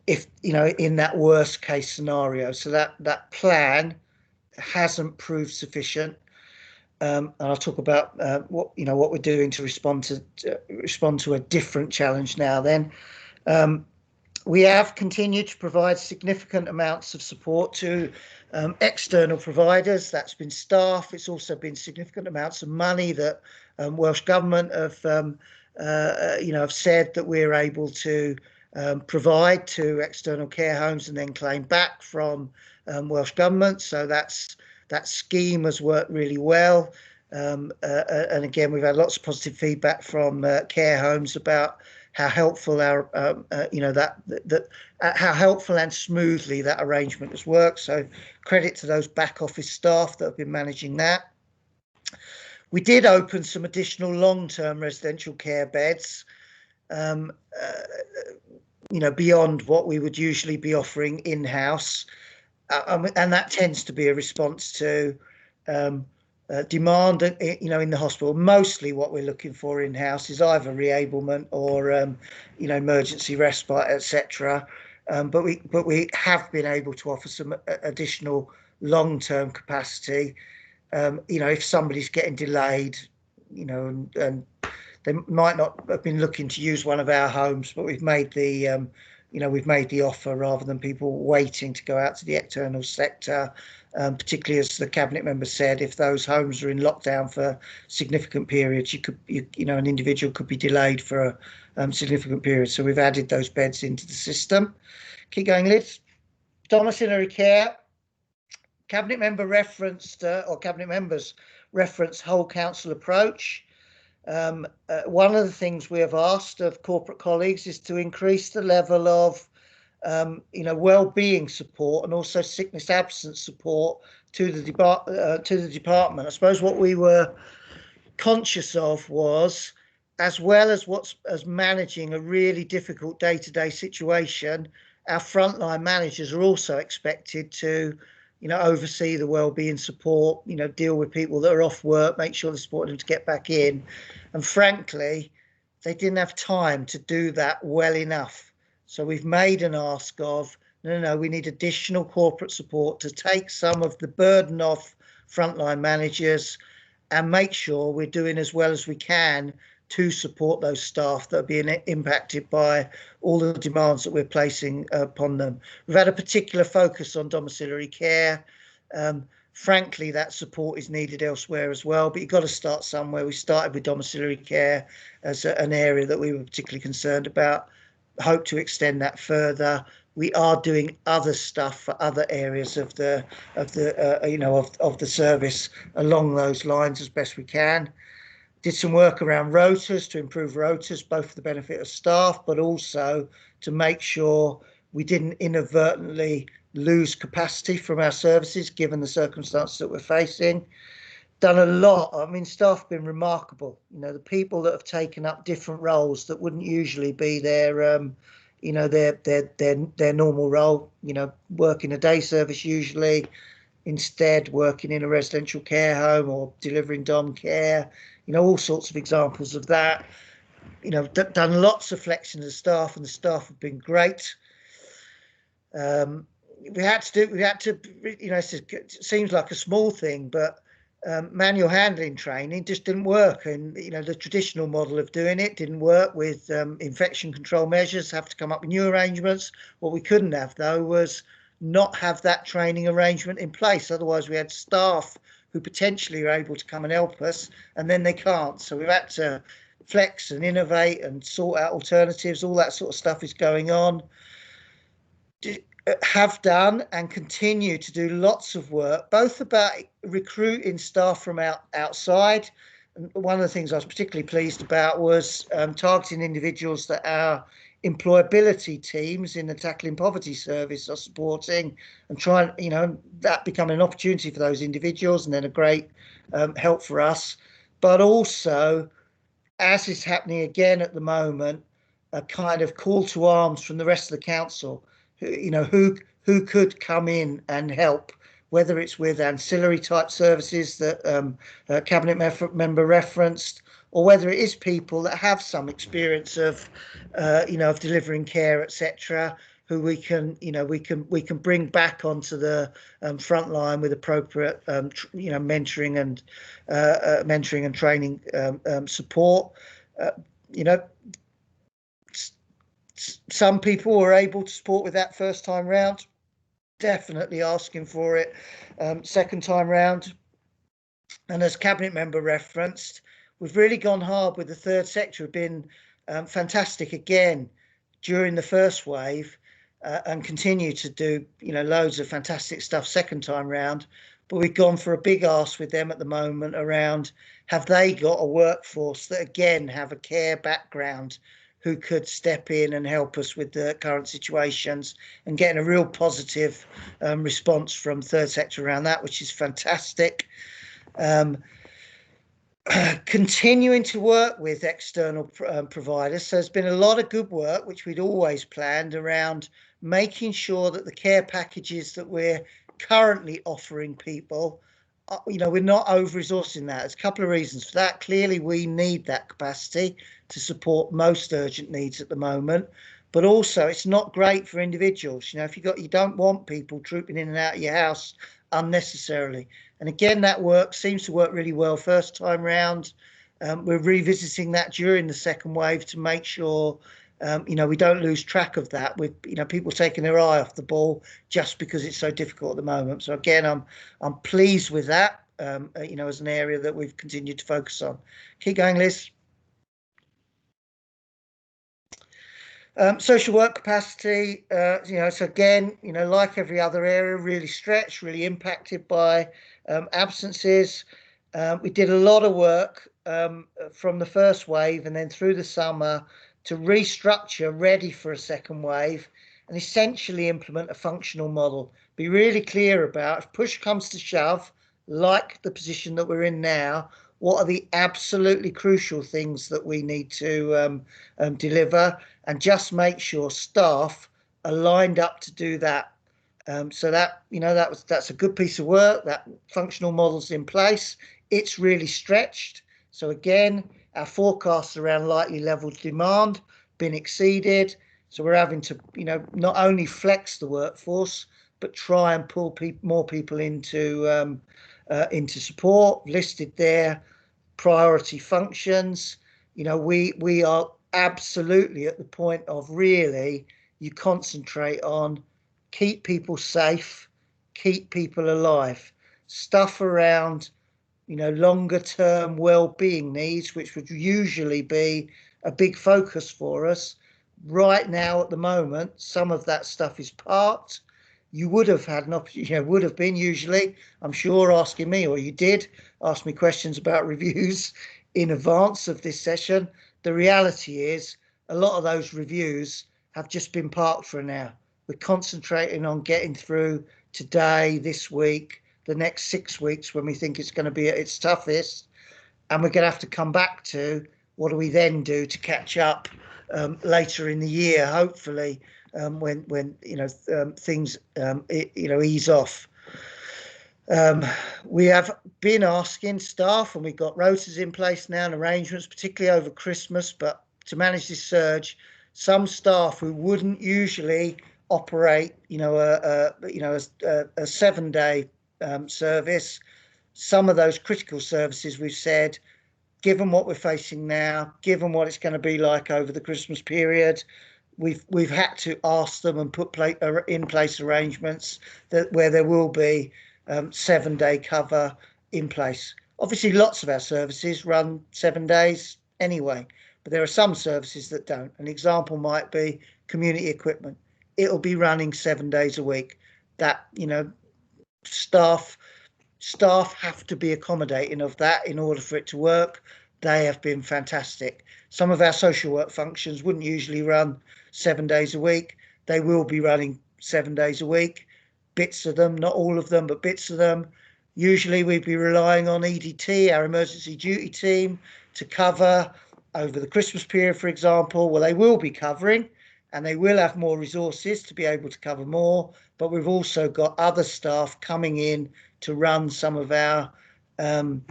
If in that worst case scenario, so that plan hasn't proved sufficient. And I'll talk about what we're doing to respond to a different challenge now. Then we have continued to provide significant amounts of support to external providers. That's been staff. It's also been significant amounts of money that Welsh Government have said that we're able to provide to external care homes and then claim back from Welsh Government. So that scheme has worked really well, and again, we've had lots of positive feedback from care homes about how helpful how helpful and smoothly that arrangement has worked. So credit to those back office staff that have been managing that. We did open some additional long-term residential care beds, beyond what we would usually be offering in-house. And that tends to be a response to demand, in the hospital. Mostly what we're looking for in-house is either reablement or, emergency respite, etc. But we have been able to offer some additional long-term capacity. If somebody's getting delayed, and they might not have been looking to use one of our homes, but we've made the we've made the offer rather than people waiting to go out to the external sector, particularly as the cabinet member said, if those homes are in lockdown for significant periods, an individual could be delayed for a significant period. So we've added those beds into the system. Keep going, Liz. Domiciliary care. Cabinet member referenced, or cabinet members referenced whole council approach. One of the things we have asked of corporate colleagues is to increase the level of, well-being support and also sickness absence support to the department. I suppose what we were conscious of was, as well as managing a really difficult day-to-day situation, our frontline managers are also expected to, oversee the well-being support, deal with people that are off work, make sure they're supporting them to get back in. And frankly, they didn't have time to do that well enough. So we've made an ask of, no, we need additional corporate support to take some of the burden off frontline managers and make sure we're doing as well as we can to support those staff that are being impacted by all the demands that we're placing upon them. We've had a particular focus on domiciliary care. Frankly, that support is needed elsewhere as well, but you've got to start somewhere. We started with domiciliary care as an area that we were particularly concerned about. Hope to extend that further. We are doing other stuff for other areas of the service along those lines as best we can. Did some work around rotas to improve rotas, both for the benefit of staff, but also to make sure we didn't inadvertently lose capacity from our services, given the circumstances that we're facing. Done a lot. I mean, staff have been remarkable. You know, the people that have taken up different roles that wouldn't usually be their, you know, their normal role. You know, working a day service usually, instead working in a residential care home or delivering dom care. You know, all sorts of examples of that. You know, done lots of flexions of staff, and the staff have been great. We had to, you know, it seems like a small thing, but manual handling training just didn't work. And, you know, the traditional model of doing it didn't work with infection control measures, have to come up with new arrangements. What we couldn't have, though, was not have that training arrangement in place. Otherwise, we had staff who potentially are able to come and help us, and then they can't. So we've had to flex and innovate and sort out alternatives. All that sort of stuff is going on. Have done and continue to do lots of work, both about recruiting staff from outside. And one of the things I was particularly pleased about was targeting individuals that our employability teams in the Tackling Poverty Service are supporting, and trying, you know, that becoming an opportunity for those individuals, and then a great help for us. But also, as is happening again at the moment, a kind of call to arms from the rest of the council, you know, who could come in and help, whether it's with ancillary type services that cabinet member referenced, or whether it is people that have some experience of, you know, of delivering care, etc., who we can, you know, we can bring back onto the front line with appropriate, you know, mentoring and training support. You know, some people were able to support with that first time round, definitely asking for it second time round. And as cabinet member referenced, we've really gone hard with the third sector, have been fantastic again during the first wave, and continue to do, you know, loads of fantastic stuff second time round. But we've gone for a big ask with them at the moment around, have they got a workforce that again have a care background, who could step in and help us with the current situations, and getting a real positive response from third sector around that, which is fantastic. Continuing to work with external providers. So there's been a lot of good work, which we'd always planned, around making sure that the care packages that we're currently offering people, you know, we're not over-resourcing that. There's a couple of reasons for that. Clearly, we need that capacity to support most urgent needs at the moment, but also it's not great for individuals. You know, if you don't want people trooping in and out of your house unnecessarily. And again, that seems to work really well first time round. We're revisiting that during the second wave to make sure, you know, we don't lose track of that with, you know, people taking their eye off the ball just because it's so difficult at the moment. So again, I'm pleased with that, you know, as an area that we've continued to focus on. Keep going, Liz. Social work capacity, you know, so again, you know, like every other area, really stretched, really impacted by absences. We did a lot of work from the first wave and then through the summer to restructure, ready for a second wave, and essentially implement a functional model. Be really clear about, if push comes to shove, like the position that we're in now, what are the absolutely crucial things that we need to deliver, and just make sure staff are lined up to do that. So that, you know, that's a good piece of work. That functional model's in place. It's really stretched. So again, our forecasts around likely levels of demand been exceeded. So we're having to, you know, not only flex the workforce, but try and pull more people into support. Listed there, priority functions. You know, we are absolutely at the point of really, you concentrate on keep people safe, keep people alive. Stuff around, you know, longer term well-being needs, which would usually be a big focus for us. Right now, at the moment, some of that stuff is parked. You would have had an opportunity, you know, would have been usually, I'm sure, asking me, or you did ask me questions about reviews in advance of this session. The reality is a lot of those reviews have just been parked for now. We're concentrating on getting through today, this week, the next 6 weeks when we think it's going to be at its toughest. And we're going to have to come back to what do we then do to catch up later in the year, hopefully, when things ease off. We have been asking staff, and we've got rotas in place now and arrangements, particularly over Christmas, but to manage this surge, some staff who wouldn't usually operate, a 7-day service, some of those critical services, we've said, given what we're facing now, given what it's going to be like over the Christmas period, we've had to ask them and put in place arrangements where there will be 7-day cover in place. Obviously, lots of our services run 7 days anyway, but there are some services that don't. An example might be community equipment. It'll be running 7 days a week. That, staff have to be accommodating of that in order for it to work. They have been fantastic. Some of our social work functions wouldn't usually run 7 days a week. They will be running 7 days a week. Bits of them, not all of them, but bits of them. Usually we'd be relying on EDT, our emergency duty team, to cover over the Christmas period, for example. Well, they will be covering, and they will have more resources to be able to cover more, but we've also got other staff coming in to run some of our some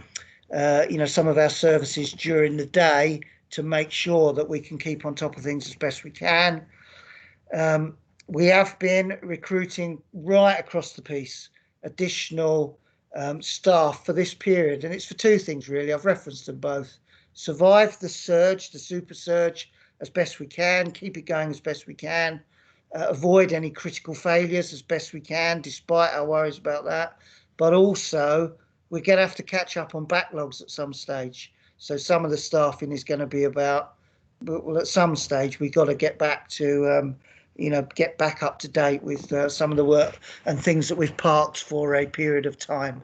of our services during the day to make sure that we can keep on top of things as best we can. We have been recruiting right across the piece additional staff for this period, and it's for two things really. I've referenced them both. Survive the surge, the super surge, as best we can, keep it going as best we can, avoid any critical failures as best we can, despite our worries about that. But also, we're going to have to catch up on backlogs at some stage. So some of the staffing is going to be about, well, at some stage, we've got to get back to, get back up to date with some of the work and things that we've parked for a period of time.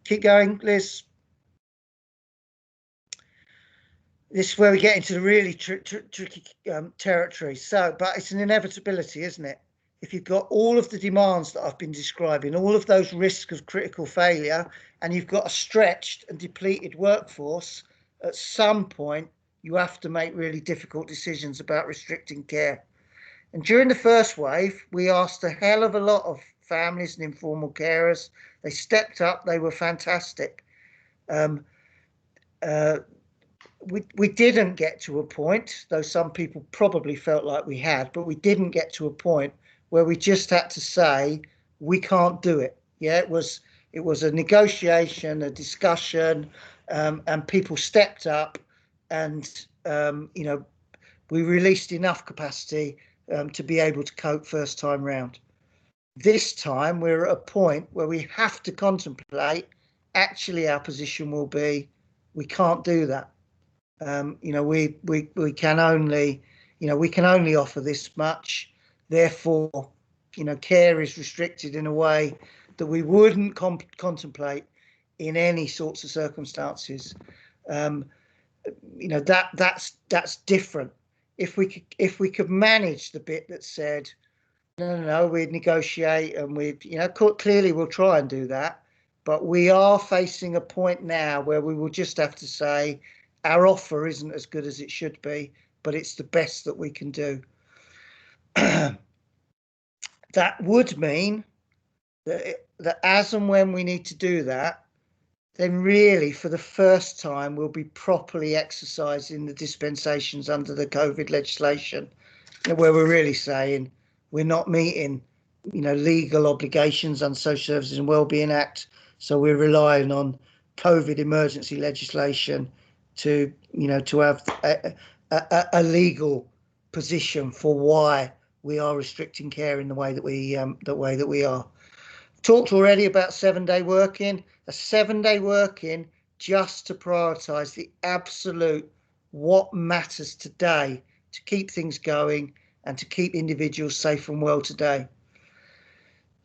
Keep going, Liz. This is where we get into the really tricky territory. So, but it's an inevitability, isn't it? If you've got all of the demands that I've been describing, all of those risks of critical failure, and you've got a stretched and depleted workforce, at some point, you have to make really difficult decisions about restricting care. And during the first wave, we asked a hell of a lot of families and informal carers. They stepped up. They were fantastic. We didn't get to a point, though some people probably felt like we had, but we didn't get to a point where we just had to say, we can't do it. Yeah, it was a negotiation, a discussion, and people stepped up and, we released enough capacity to be able to cope first time round. This time we're at a point where we have to contemplate, actually our position will be, we can't do that. We can only offer this much. Therefore, care is restricted in a way that we wouldn't contemplate in any sorts of circumstances. That's different. If we could manage the bit that said, no, we'd negotiate and clearly we'll try and do that. But we are facing a point now where we will just have to say, our offer isn't as good as it should be, but it's the best that we can do. That would mean that as and when we need to do that, then really for the first time we'll be properly exercising the dispensations under the COVID legislation, where we're really saying we're not meeting, legal obligations under Social Services and Wellbeing Act, so we're relying on COVID emergency legislation to have a legal position for why we are restricting care in the way that we are. Talked already about 7-day working. A 7-day working just to prioritise the absolute what matters today to keep things going and to keep individuals safe and well today.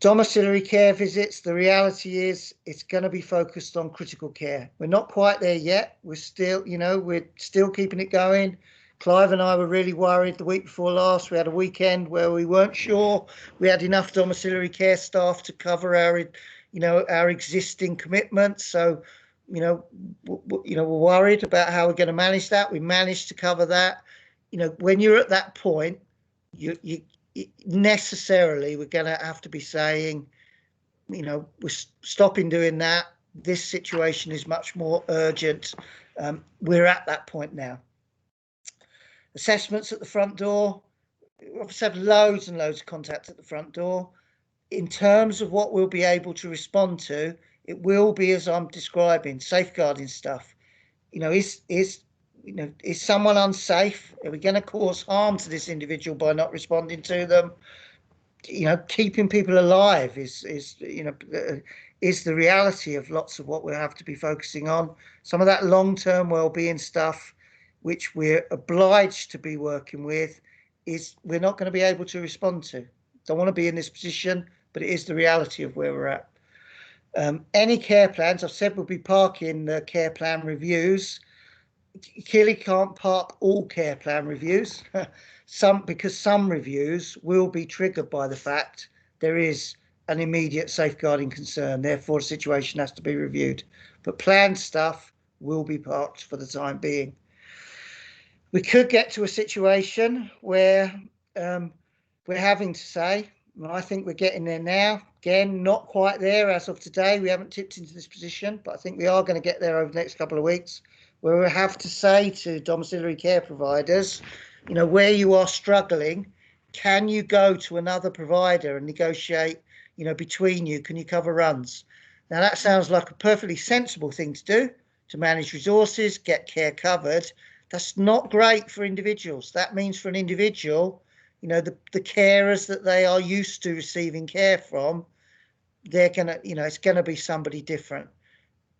Domiciliary care visits, the reality is it's going to be focused on critical care. We're not quite there yet. We're still, we're still keeping it going. Clive and I were really worried the week before last. We had a weekend where we weren't sure we had enough domiciliary care staff to cover our existing commitments. So, we're worried about how we're going to manage that. We managed to cover that. When you're at that point, you necessarily we're going to have to be saying, we're stopping doing that. This situation is much more urgent. We're at that point now. Assessments at the front door. We obviously have loads and loads of contact at the front door. In terms of what we'll be able to respond to, it will be as I'm describing, safeguarding stuff. Is someone unsafe? Are we going to cause harm to this individual by not responding to them? Keeping people alive is the reality of lots of what we'll have to be focusing on. Some of that long-term well-being stuff, which we're obliged to be working with, is we're not going to be able to respond to. Don't want to be in this position, but it is the reality of where we're at. Any care plans, I've said we'll be parking the care plan reviews. You clearly can't park all care plan reviews, because some reviews will be triggered by the fact there is an immediate safeguarding concern. Therefore, the situation has to be reviewed. But planned stuff will be parked for the time being. We could get to a situation where we're having to say, and I think we're getting there now. Again, not quite there as of today. We haven't tipped into this position, but I think we are going to get there over the next couple of weeks, where we have to say to domiciliary care providers, where you are struggling, can you go to another provider and negotiate, between you? Can you cover runs? Now, that sounds like a perfectly sensible thing to do, to manage resources, get care covered. That's not great for individuals. That means for an individual, the carers that they are used to receiving care from, they're going to, it's going to be somebody different.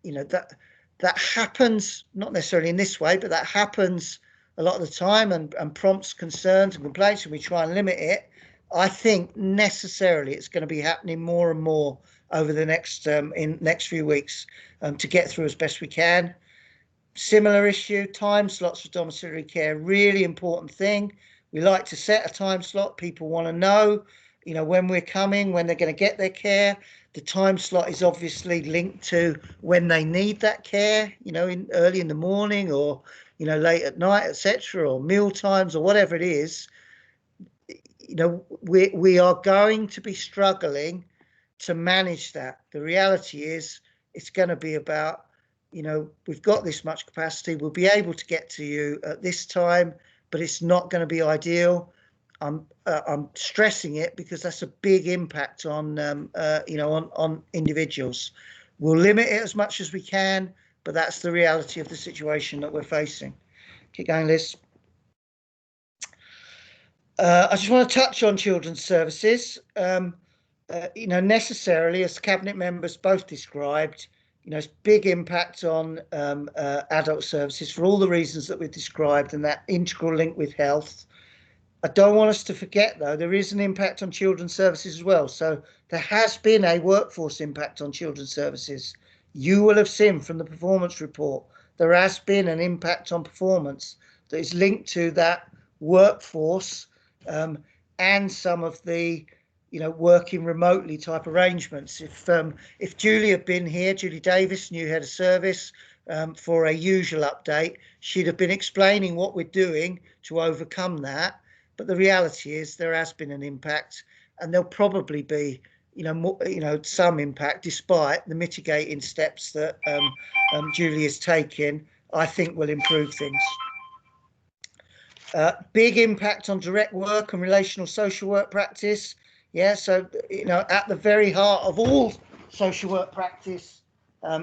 That happens, not necessarily in this way, but that happens a lot of the time and prompts concerns and complaints, and we try and limit it. I think necessarily it's going to be happening more and more over the next few weeks to get through as best we can. Similar issue, time slots for domiciliary care, really important thing. We like to set a time slot. People want to know, when we're coming, when they're going to get their care. The time slot is obviously linked to when they need that care, early in the morning or, late at night, etc., or meal times or whatever it is. We are going to be struggling to manage that. The reality is it's going to be about, we've got this much capacity. We'll be able to get to you at this time, but it's not going to be ideal. I'm stressing it because that's a big impact on on individuals. We'll limit it as much as we can, but that's the reality of the situation that we're facing. Keep going, Liz. I just want to touch on children's services. Necessarily, as cabinet members both described, it's big impact on adult services for all the reasons that we've described, and that integral link with health. I don't want us to forget, though, there is an impact on children's services as well. So there has been a workforce impact on children's services. You will have seen from the performance report, there has been an impact on performance that is linked to that workforce and some of the working remotely type arrangements. If Julie had been here, Julie Davis, new head of service, for a usual update, she'd have been explaining what we're doing to overcome that. But the reality is there has been an impact, and there'll probably be, some impact despite the mitigating steps that Julie has taken. I think will improve things. Big impact on direct work and relational social work practice. Yeah, so at the very heart of all social work practice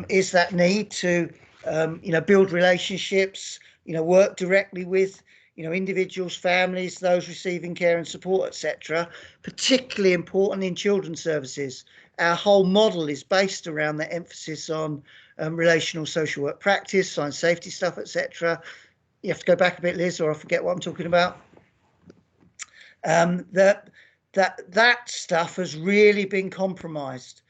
is that need to build relationships, work directly with individuals, families, those receiving care and support, etc. Particularly important in children's services. Our whole model is based around the emphasis on relational social work practice, science safety stuff, etc. You have to go back a bit, Liz, or I forget what I'm talking about. The that stuff has really been compromised.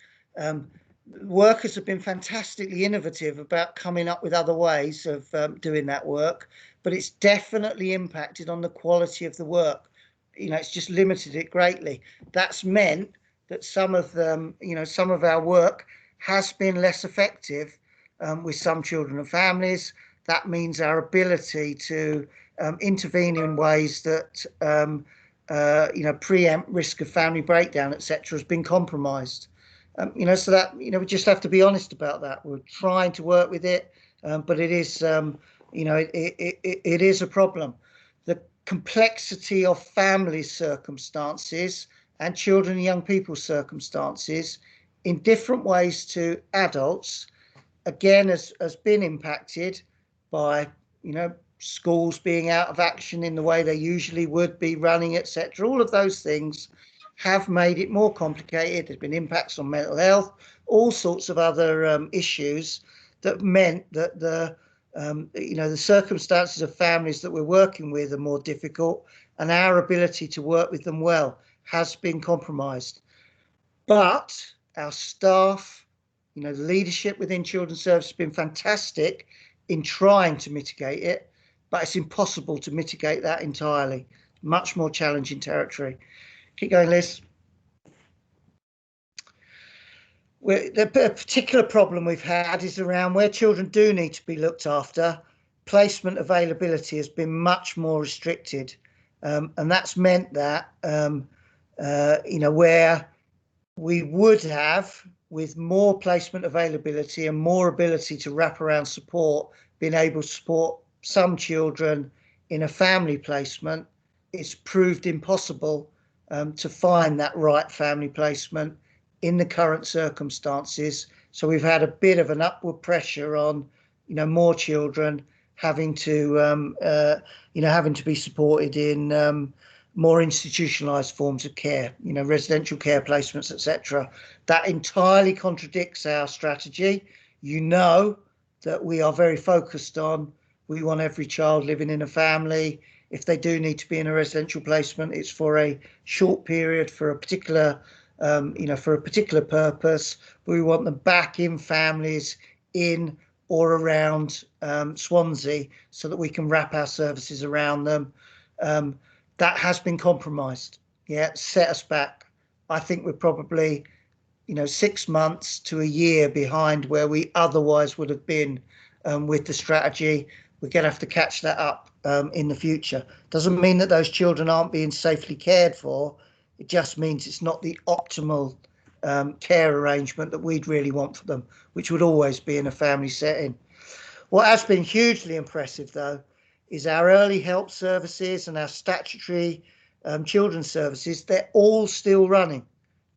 Workers have been fantastically innovative about coming up with other ways of doing that work, but it's definitely impacted on the quality of the work. It's just limited it greatly. That's meant that some of them, some of our work has been less effective with some children and families. That means our ability to intervene in ways that preempt risk of family breakdown, etc., has been compromised. So that we just have to be honest about that. We're trying to work with it, but it is it is a problem. The complexity of family circumstances and children and young people's circumstances in different ways to adults, again, has been impacted by schools being out of action in the way they usually would be running, etc. All of those things have made it more complicated. There's been impacts on mental health, all sorts of other issues that meant that the circumstances of families that we're working with are more difficult, and our ability to work with them well has been compromised. But our staff, the leadership within Children's Service has been fantastic in trying to mitigate it, but it's impossible to mitigate that entirely. Much more challenging territory. Keep going, Liz. The particular problem we've had is around where children do need to be looked after. Placement availability has been much more restricted, and that's meant that where we would have, with more placement availability and more ability to wrap around support, being able to support some children in a family placement, it's proved impossible to find that right family placement in the current circumstances. So we've had a bit of an upward pressure on, more children having to, having to be supported in more institutionalised forms of care, residential care placements, etc. That entirely contradicts our strategy. That we are very focused on, we want every child living in a family. If they do need to be in a residential placement, it's for a short period, for a particular, for a particular purpose. But we want them back in families in or around Swansea, so that we can wrap our services around them. That has been compromised. Set us back. I think we're probably, 6 months to a year behind where we otherwise would have been with the strategy. We're going to have to catch that up in the future. Doesn't mean that those children aren't being safely cared for. It just means it's not the optimal care arrangement that we'd really want for them, which would always be in a family setting. What has been hugely impressive, though, is our early help services and our statutory children's services. They're all still running,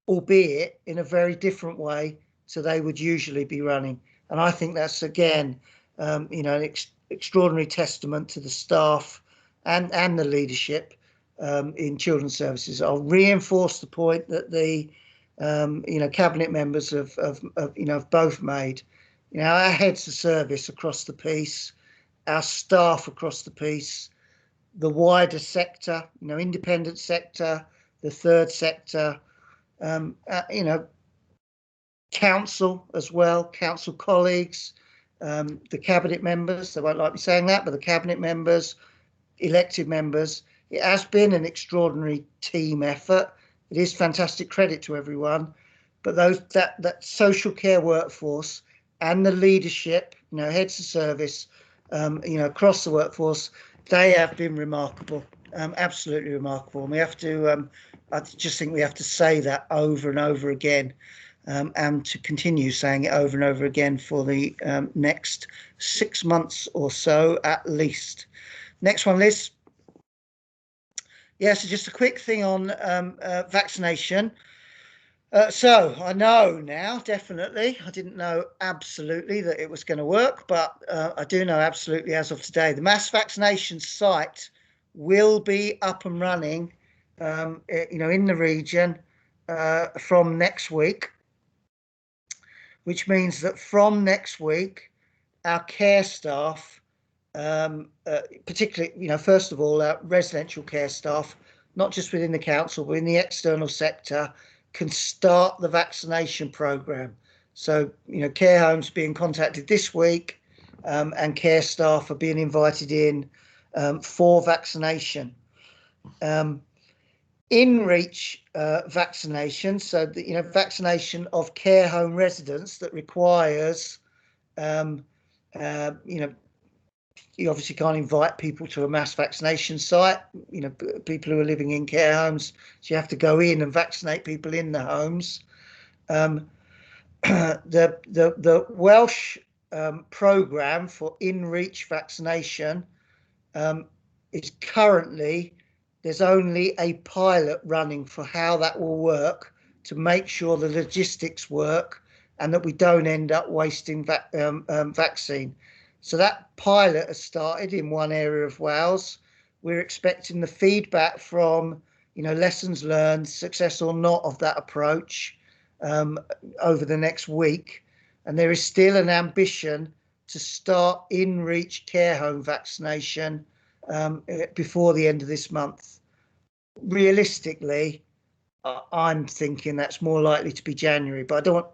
albeit in a very different way to they would usually be running. And I think that's, again, an extraordinary testament to the staff and the leadership in children's services. I'll reinforce the point that the cabinet members have both made. Our heads of service across the piece, our staff across the piece, the wider sector, independent sector, the third sector, council as well, council colleagues, the cabinet members. They won't like me saying that, but the cabinet members, elected members. It has been an extraordinary team effort. It is fantastic credit to everyone, but that social care workforce and the leadership, heads of service, across the workforce, they have been remarkable, absolutely remarkable. And we have to, I just think we have to say that over and over again, and to continue saying it over and over again for the next 6 months or so at least. Next one, Liz. So just a quick thing on vaccination. So I know now, definitely, I didn't know absolutely that it was going to work, but I do know absolutely as of today, the mass vaccination site will be up and running, in the region from next week, which means that from next week, our care staff, particularly, first of all, our residential care staff, not just within the council, but in the external sector, can start the vaccination programme. So, care homes being contacted this week, and care staff are being invited in for vaccination. In reach vaccination, so the vaccination of care home residents that requires, you obviously can't invite people to a mass vaccination site, people who are living in care homes, so you have to go in and vaccinate people in the homes. The Welsh programme for in-reach vaccination is currently, there's only a pilot running for how that will work to make sure the logistics work and that we don't end up wasting vaccine. So that pilot has started in one area of Wales. We're expecting the feedback from, lessons learned, success or not of that approach over the next week. And there is still an ambition to start in-reach care home vaccination before the end of this month. Realistically, I'm thinking that's more likely to be January, but I don't,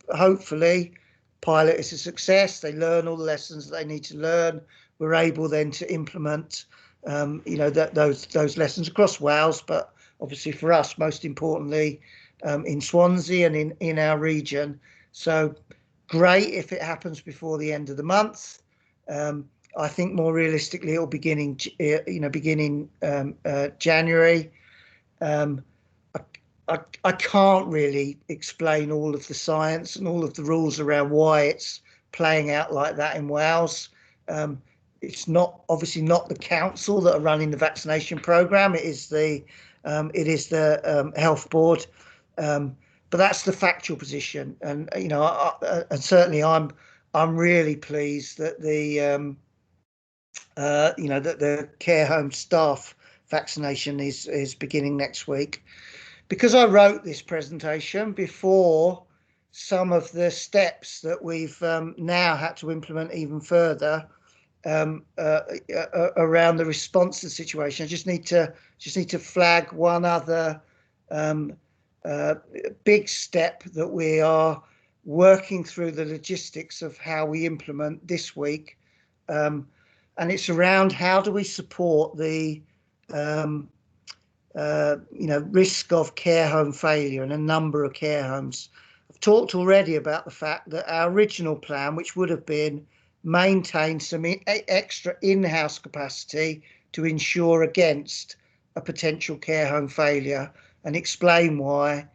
hopefully pilot is a success. They learn all the lessons that they need to learn. We're able then to implement, those lessons across Wales, but obviously for us, most importantly, in Swansea and in our region. So great if it happens before the end of the month. I think more realistically, it'll begin January. I can't really explain all of the science and all of the rules around why it's playing out like that in Wales. It's obviously not the council that are running the vaccination programme. It is the health board, but that's the factual position. And and certainly I'm really pleased that the that the care home staff vaccination is beginning next week. Because I wrote this presentation before some of the steps that we've now had to implement even further around the response to the situation, I just need to flag one other big step that we are working through the logistics of how we implement this week, and it's around how do we support the risk of care home failure in a number of care homes. I've talked already about the fact that our original plan, which would have been maintain some extra in-house capacity to ensure against a potential care home failure, and explain why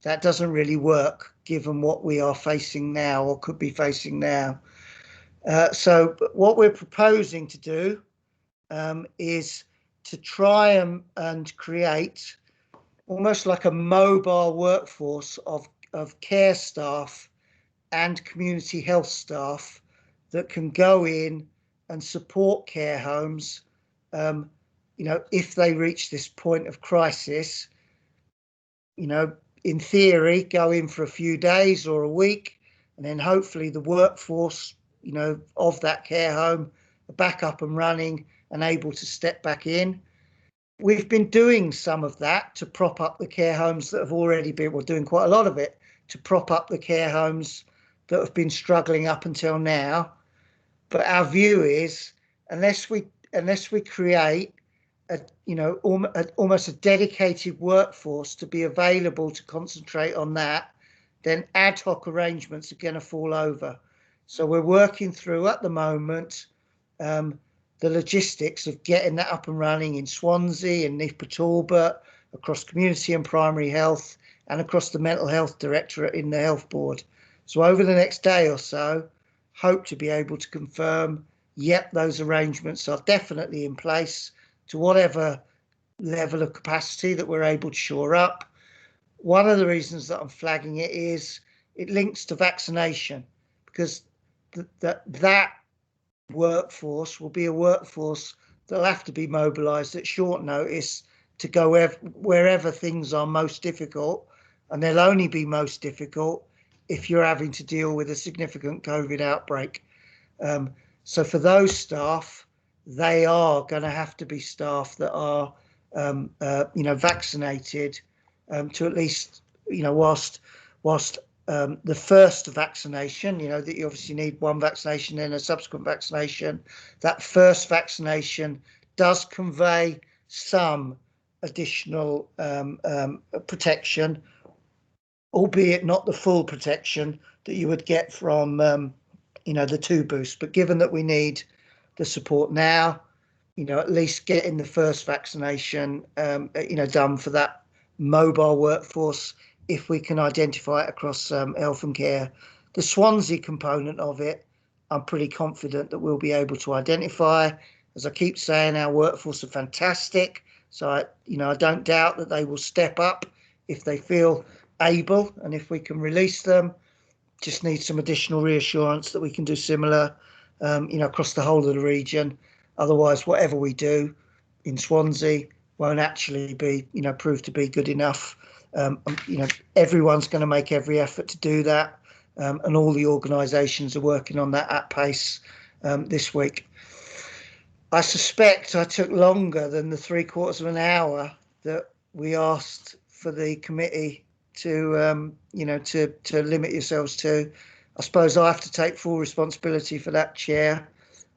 that doesn't really work given what we are facing now or could be facing now. So what we're proposing to do is to try and create almost like a mobile workforce of care staff and community health staff that can go in and support care homes, if they reach this point of crisis, in theory, go in for a few days or a week, and then hopefully the workforce, of that care home are back up and running and able to step back in. We've been doing some of that to prop up the care homes that have already been, we're doing quite a lot of it to prop up the care homes that have been struggling up until now. But our view is, unless we create almost a dedicated workforce to be available to concentrate on that, then ad hoc arrangements are going to fall over. So we're working through at the moment the logistics of getting that up and running in Swansea and Newport Talbot, across community and primary health, and across the mental health directorate in the health board. So over the next day or so, hope to be able to confirm, yep, those arrangements are definitely in place to whatever level of capacity that we're able to shore up. One of the reasons that I'm flagging it is it links to vaccination, because that workforce will be a workforce that'll have to be mobilised at short notice to go wherever things are most difficult, and they'll only be most difficult if you're having to deal with a significant COVID outbreak. So for those staff, they are going to have to be staff that are vaccinated, to at least, whilst the first vaccination, that you obviously need one vaccination and a subsequent vaccination, that first vaccination does convey some additional protection, albeit not the full protection that you would get from, the 2 boosts. But given that we need the support now, at least getting the first vaccination, done for that mobile workforce, if we can identify it across health and care. The Swansea component of it, I'm pretty confident that we'll be able to identify. As I keep saying, our workforce are fantastic. So, I don't doubt that they will step up if they feel able, and if we can release them. Just need some additional reassurance that we can do similar, across the whole of the region. Otherwise, whatever we do in Swansea won't actually be, proved to be good enough. Everyone's going to make every effort to do that, and all the organisations are working on that at pace this week. I suspect I took longer than the 3/4 of an hour that we asked for the committee to, to limit yourselves to. I suppose I have to take full responsibility for that, Chair,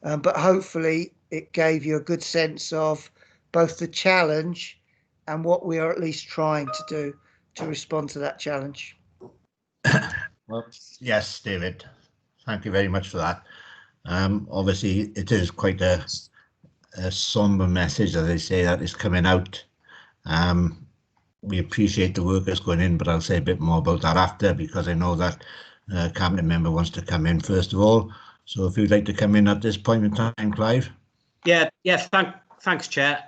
but hopefully it gave you a good sense of both the challenge and what we are at least trying to do to respond to that challenge. Well, yes, David, thank you very much for that. Obviously, it is quite a somber message, as I say, that is coming out. We appreciate the work that's going in, but I'll say a bit more about that after, because I know that cabinet member wants to come in first of all. So if you'd like to come in at this point in time, Clive. Yeah. Thanks, Chair.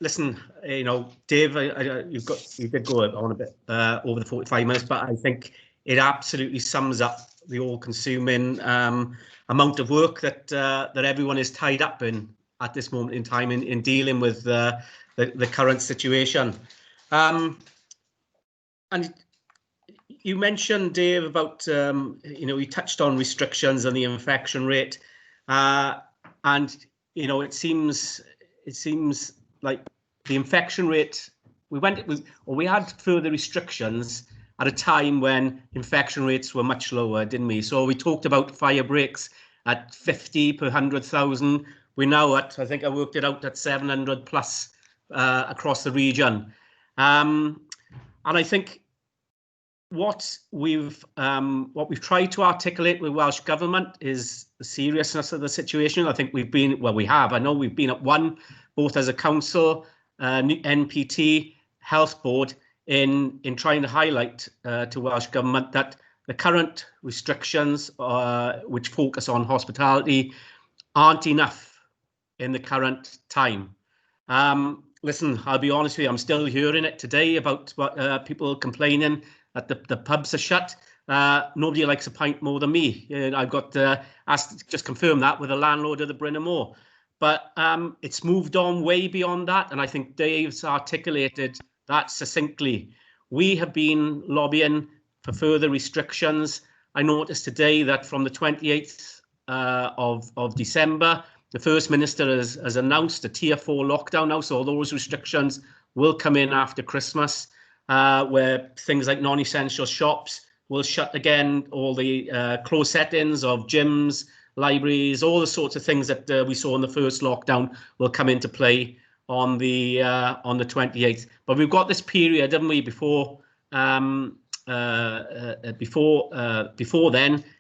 Listen, Dave, you did go on a bit over the 45 minutes, but I think it absolutely sums up the all-consuming amount of work that everyone is tied up in at this moment in time in dealing with the current situation. And you mentioned, Dave, about you touched on restrictions and the infection rate, and it seems like the infection rate, we had further restrictions at a time when infection rates were much lower, didn't we? So we talked about fire breaks at 50 per 100,000. We're now at, I think I worked it out, at 700 plus across the region. And I think what we've tried to articulate with Welsh Government is the seriousness of the situation. I think I know we've been at one, both as a council, NPT, Health Board, in trying to highlight to Welsh Government that the current restrictions, which focus on hospitality, aren't enough in the current time. Listen, I'll be honest with you, I'm still hearing it today about people complaining that the pubs are shut. Nobody likes a pint more than me. I've got asked to just confirm that with the landlord of the Bryn and Moor. But it's moved on way beyond that, and I think Dave's articulated that succinctly. We have been lobbying for further restrictions. I noticed today that from the 28th of December, the First Minister has announced a Tier 4 lockdown now, so all those restrictions will come in after Christmas, where things like non-essential shops will shut again, all the closed settings of gyms, libraries, all the sorts of things that we saw in the first lockdown will come into play on the 28th. But we've got this period, haven't we, before then,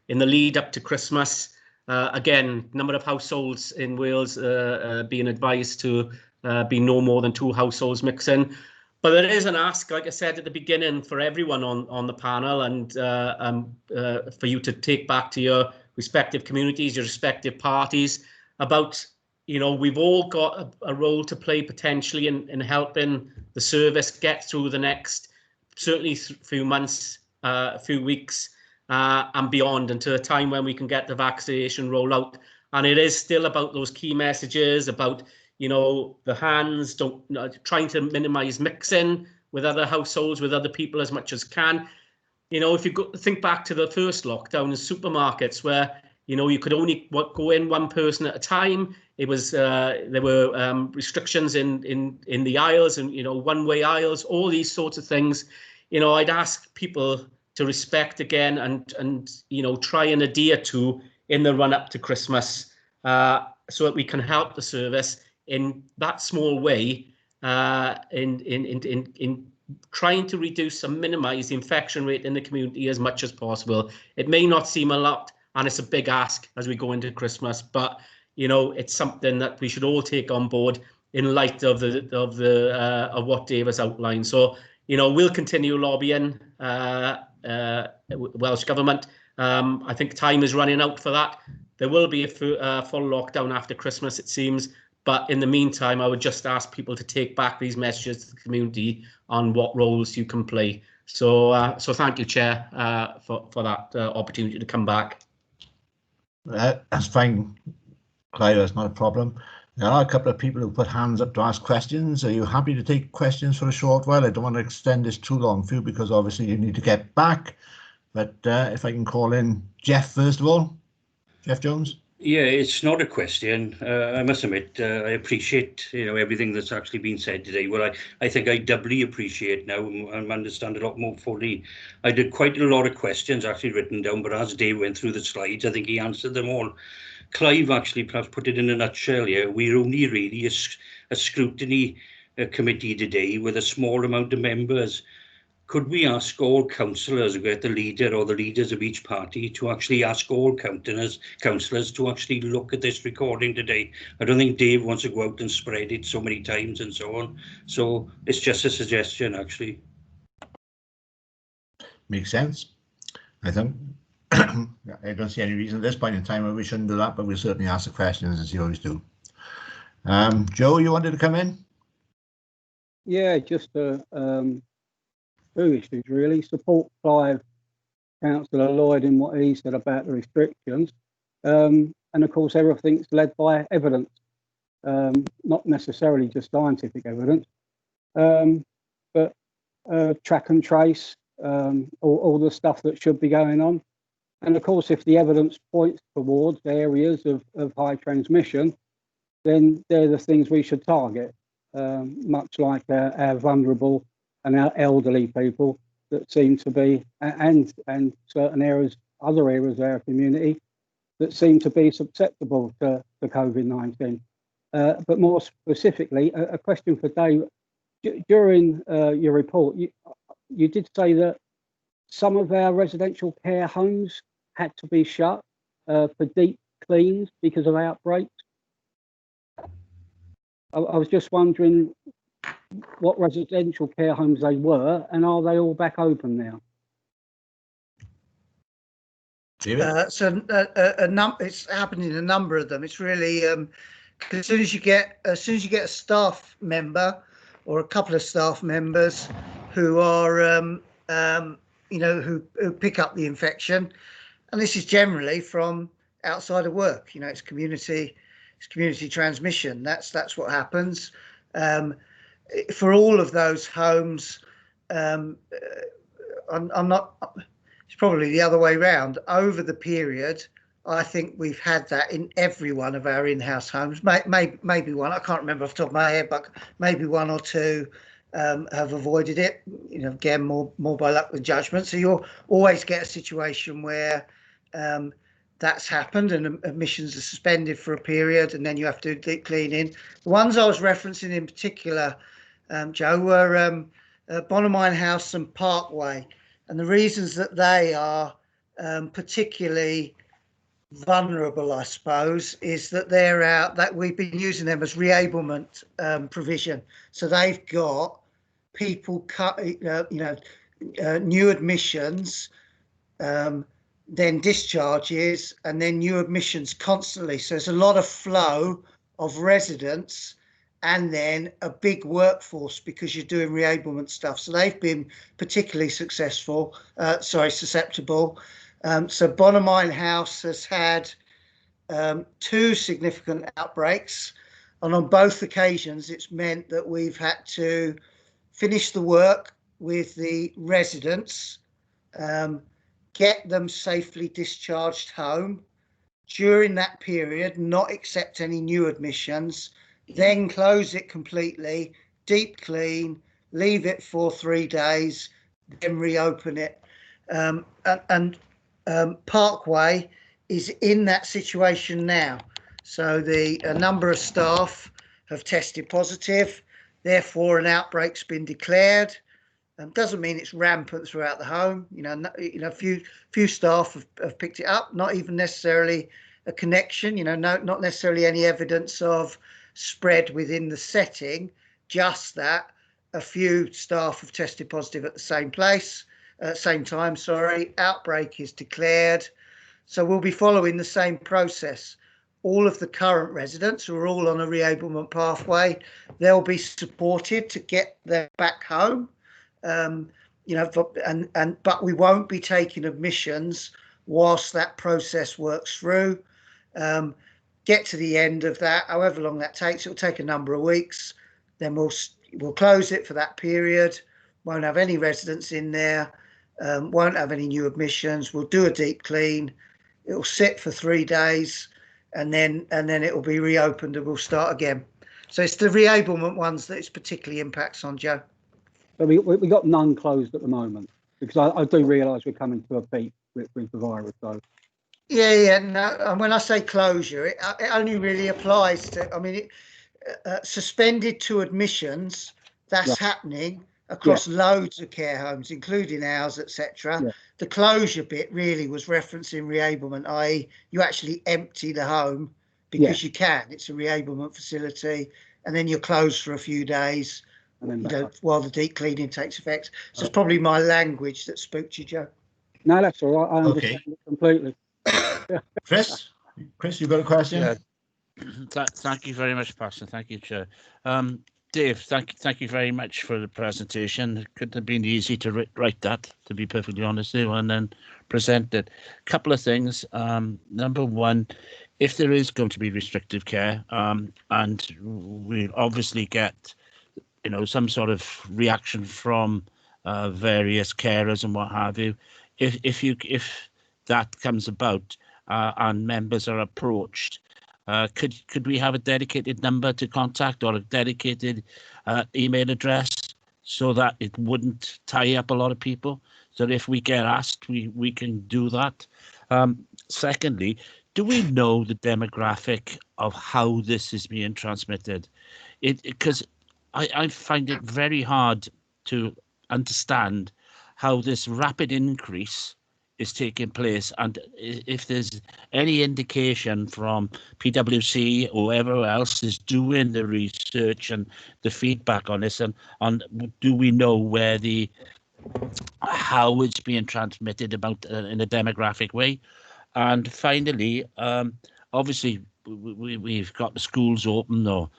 in the lead up to Christmas. Again, number of households in Wales being advised to be no more than 2 households mixing. But there is an ask, like I said at the beginning, for everyone on the panel, and for you to take back to your respective communities, your respective parties, about, we've all got a role to play potentially in helping the service get through the next, certainly few months, few weeks, and beyond, until a time when we can get the vaccination rollout. And it is still about those key messages about, the hands, trying to minimise mixing with other households, with other people as much as can. If you think back to the first lockdown in supermarkets, where you could only go in one person at a time, It was there were restrictions in the aisles and, you know, one-way aisles, all these sorts of things. You know, I'd ask people to respect again and you know, try and adhere to in the run up to Christmas, so that we can help the service in that small way, in trying to reduce and minimise the infection rate in the community as much as possible. It may not seem a lot, and it's a big ask as we go into Christmas, but you know, it's something that we should all take on board in light of what Dave has outlined. So, you know, we'll continue lobbying Welsh Government. I think time is running out for that. There will be a full lockdown after Christmas, it seems. But in the meantime, I would just ask people to take back these messages to the community on what roles you can play. So, so thank you, Chair, for that opportunity to come back. That's fine, Clive, that's not a problem. There are a couple of people who put hands up to ask questions. Are you happy to take questions for a short while? I don't want to extend this too long for you because obviously you need to get back. But if I can call in Jeff first of all. Jeff Jones. Yeah, it's not a question. I must admit, I appreciate, you know, everything that's actually been said today. Well, I think I doubly appreciate now and understand a lot more fully. I did quite a lot of questions actually written down, but as Dave went through the slides, I think he answered them all. Clive actually perhaps put it in a nutshell here. We're only really a scrutiny committee today with a small amount of members. Could we ask all councillors, get the leader or the leaders of each party to actually ask all councillors to actually look at this recording today? I don't think Dave wants to go out and spread it so many times and so on. So it's just a suggestion, actually. Makes sense. I think I don't see any reason at this point in time why we shouldn't do that, but we'll certainly ask the questions as you always do. Joe, you wanted to come in? Yeah, just two issues really. Support Clive, Councillor Lloyd, in what he said about the restrictions, and of course everything's led by evidence, not necessarily just scientific evidence, but track and trace, all the stuff that should be going on. And of course, if the evidence points towards areas of high transmission, then they're the things we should target, much like our vulnerable and our elderly people that seem to be, and certain areas, other areas of our community that seem to be susceptible to COVID-19. But more specifically, a question for Dave. During your report, you did say that some of our residential care homes had to be shut for deep cleans because of outbreaks. I was just wondering what residential care homes they were, and are they all back open now? It's happening in a number of them. It's really as soon as you get a staff member or a couple of staff members who are you know, who pick up the infection, and this is generally from outside of work. You know, it's community transmission. That's what happens. For all of those homes, I'm not. It's probably the other way round. Over the period, I think we've had that in every one of our in-house homes. Maybe one, I can't remember off the top of my head, but maybe one or two have avoided it. You know, again, more by luck than judgment. So you'll always get a situation where that's happened and admissions are suspended for a period, and then you have to do deep cleaning. The ones I was referencing in particular, Joe, were Bonamine House and Parkway, and the reasons that they are particularly vulnerable, I suppose, is that they're out, that we've been using them as reablement provision. So they've got people new admissions, then discharges, and then new admissions constantly. So there's a lot of flow of residents and then a big workforce because you're doing reablement stuff. So they've been particularly susceptible. So Bonamine House has had 2 significant outbreaks, and on both occasions it's meant that we've had to finish the work with the residents, get them safely discharged home, during that period, not accept any new admissions, then close it completely, deep clean, leave it for 3 days, then reopen it. Parkway is in that situation now. So a number of staff have tested positive, therefore an outbreak's been declared. Doesn't mean it's rampant throughout the home. Few staff have picked it up, not even necessarily a connection, not necessarily any evidence of spread within the setting, just that a few staff have tested positive at the same time, outbreak is declared. So we'll be following the same process. All of the current residents who are all on a reablement pathway, they'll be supported to get them back home. But we won't be taking admissions whilst that process works through. Get to the end of that, however long that takes, it'll take a number of weeks. Then we'll close it for that period. Won't have any residents in there. Won't have any new admissions. We'll do a deep clean. It'll sit for 3 days, and then it will be reopened and we'll start again. So it's the reablement ones that it's particularly impacts on, Joe. So we got none closed at the moment, because I do realise we're coming to a peak with the virus. So yeah, no. And when I say closure, it only really applies to. Suspended to admissions. That's happening across loads of care homes, including ours, etc. Yeah. The closure bit really was referencing reablement, i.e., you actually empty the home because you can. It's a reablement facility, and then you're closed for a few days. While the deep cleaning takes effect. So it's probably my language that spooked you, Joe. No, that's all right. I understand it completely. Chris, you've got a question? Yeah. Thank you very much, Pastor. Thank you, Chair. Dave, thank you very much for the presentation. It couldn't have been easy to write that, to be perfectly honest with you, and then present it. Couple of things. Number one, if there is going to be restrictive care, and we'll obviously get some sort of reaction from various carers and what have you. If that comes about and members are approached, could we have a dedicated number to contact or a dedicated email address so that it wouldn't tie up a lot of people? So that if we get asked, we can do that. Secondly, do we know the demographic of how this is being transmitted? Because I find it very hard to understand how this rapid increase is taking place, and if there's any indication from PwC or whoever else is doing the research and the feedback on this, and do we know how it's being transmitted about in a demographic way? And finally, obviously we've got the schools open, or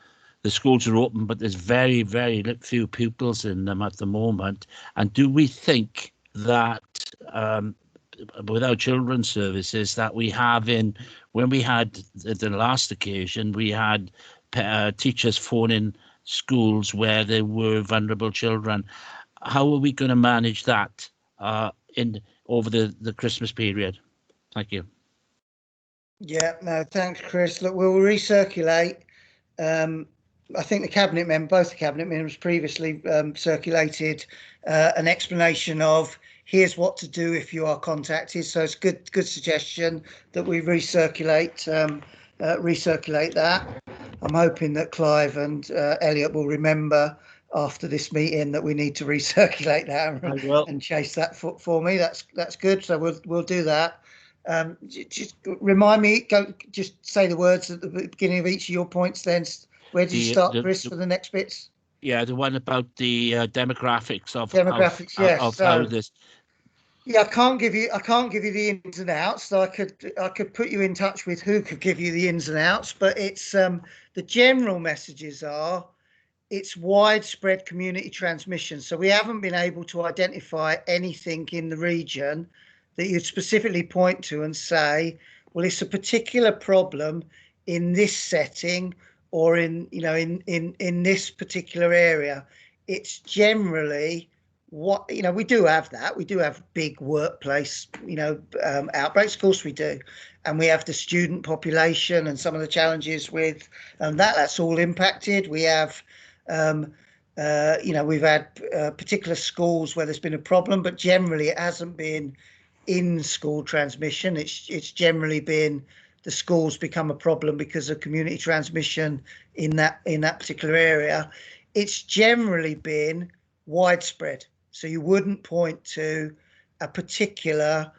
the schools are open, but there's very, very few pupils in them at the moment. And do we think that with our children's services that we have when we had the last occasion, we had teachers phoning schools where there were vulnerable children. How are we going to manage that over the Christmas period? Thank you. Yeah, no, thanks, Chris. Look, we'll recirculate. I think both the cabinet members previously circulated an explanation of here's what to do if you are contacted. So it's good suggestion that we recirculate that. I'm hoping that Clive and Elliot will remember after this meeting that we need to recirculate that and chase that for me. That's good. So we'll do that. Just remind me. Just say the words at the beginning of each of your points. Then where did you start, Chris, for the next bits? Yeah, the one about the demographics of how this. Yeah, I can't give you the ins and outs. So I could put you in touch with who could give you the ins and outs. But it's the general messages are it's widespread community transmission. So we haven't been able to identify anything in the region that you'd specifically point to and say, well, it's a particular problem in this setting or in this particular area. It's generally what, we do have that. We do have big workplace, outbreaks. Of course we do. And we have the student population and some of the challenges with that's all impacted. We have, we've had particular schools where there's been a problem, but generally it hasn't been in school transmission. It's generally been the schools become a problem because of community transmission in that particular area. It's generally been widespread. So you wouldn't point to a particular,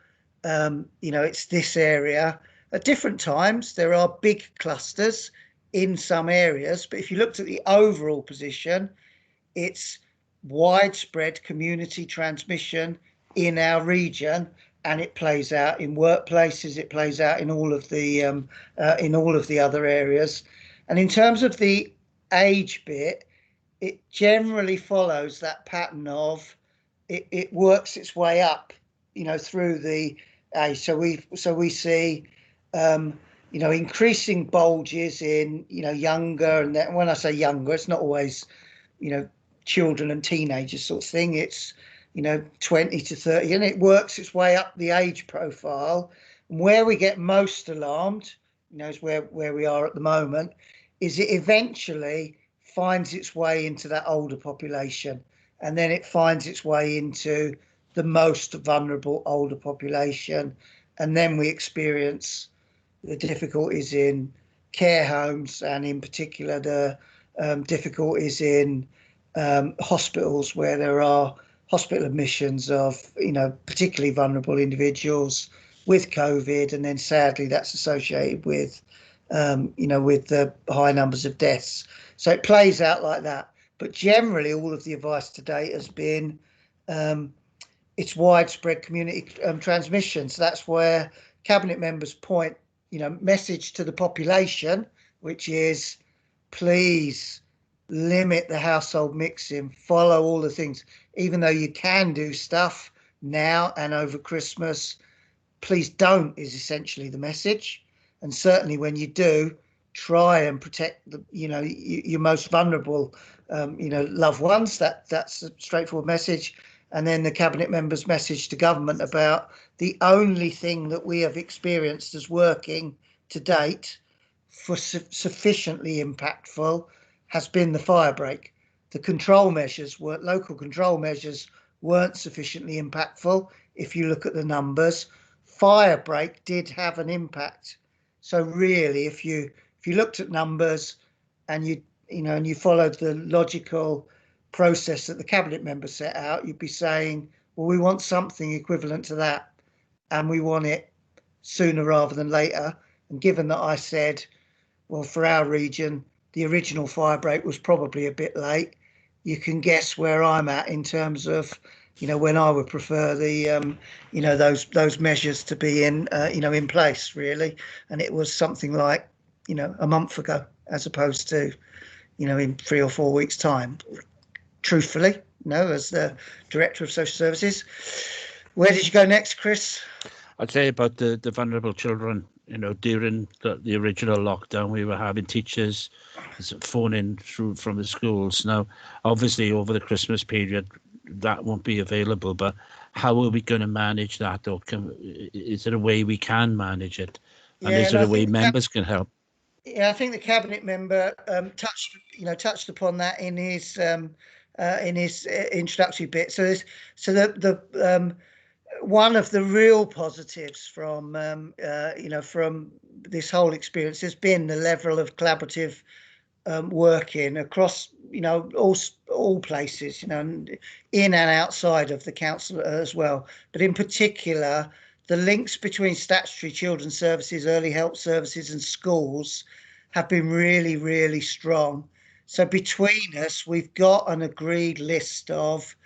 it's this area. At different times, there are big clusters in some areas, but if you looked at the overall position, it's widespread community transmission in our region, and it plays out in workplaces. It plays out in all of the other areas. And in terms of the age bit, it generally follows that pattern of it works its way up, through the age. So we see, increasing bulges in, younger, and then when I say younger, it's not always, children and teenagers sort of thing. It's, 20 to 30, and it works its way up the age profile. And where we get most alarmed, is where we are at the moment, is it eventually finds its way into that older population, and then it finds its way into the most vulnerable older population, and then we experience the difficulties in care homes, and in particular the difficulties in hospitals, where there are hospital admissions of particularly vulnerable individuals with COVID, and then sadly that's associated with with the high numbers of deaths. So it plays out like that. But generally, all of the advice to date has been it's widespread community transmission. So that's where cabinet members point, message to the population, which is please limit the household mixing, follow all the things. Even though you can do stuff now and over Christmas, please don't, is essentially the message. And certainly when you do, try and protect the, your most vulnerable, loved ones. That's a straightforward message. And then the cabinet members' message to government about the only thing that we have experienced as working to date for sufficiently impactful has been the fire break. The control measures local control measures weren't sufficiently impactful. If you look at the numbers, fire break did have an impact. So really, if you looked at numbers and you followed the logical process that the cabinet members set out, you'd be saying, well, we want something equivalent to that, and we want it sooner rather than later. And given that I said, well, for our region, the original fire break was probably a bit late, you can guess where I'm at in terms of, when I would prefer the, those measures to be in place, really. And it was something like, a month ago, as opposed to, in 3 or 4 weeks' time. Truthfully, as the Director of Social Services. Where did you go next, Chris? I'd say about the vulnerable children. During the original lockdown, we were having teachers phoning through from the schools. Now, obviously, over the Christmas period, that won't be available. But how are we going to manage that? Or is there a way we can manage it? And is there a way members can help? Yeah, I think the cabinet member touched upon that in his introductory bit. So the one of the real positives from from this whole experience has been the level of collaborative working across all places, in and outside of the council as well, but in particular the links between statutory children's services, early help services and schools have been really, really strong. So between us, we've got an agreed list of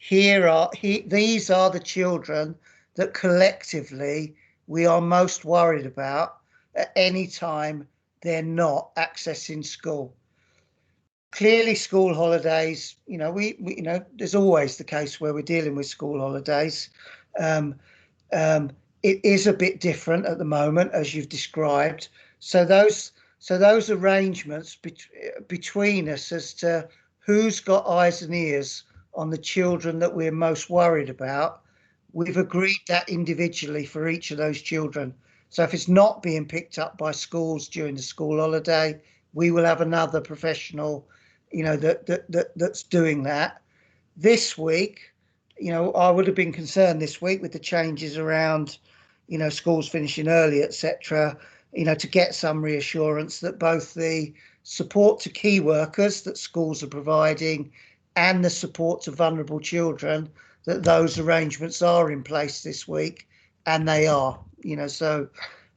these are the children that collectively we are most worried about at any time they're not accessing school. Clearly, school holidays, there's always the case where we're dealing with school holidays. It is a bit different at the moment, as you've described. So those arrangements between us as to who's got eyes and ears on the children that we're most worried about, we've agreed that individually for each of those children. So if it's not being picked up by schools during the school holiday, we will have another professional, that's doing that. This week, I would have been concerned this week with the changes around, schools finishing early, etc., to get some reassurance that both the support to key workers that schools are providing and the support to vulnerable children, that those arrangements are in place this week, and they are, so,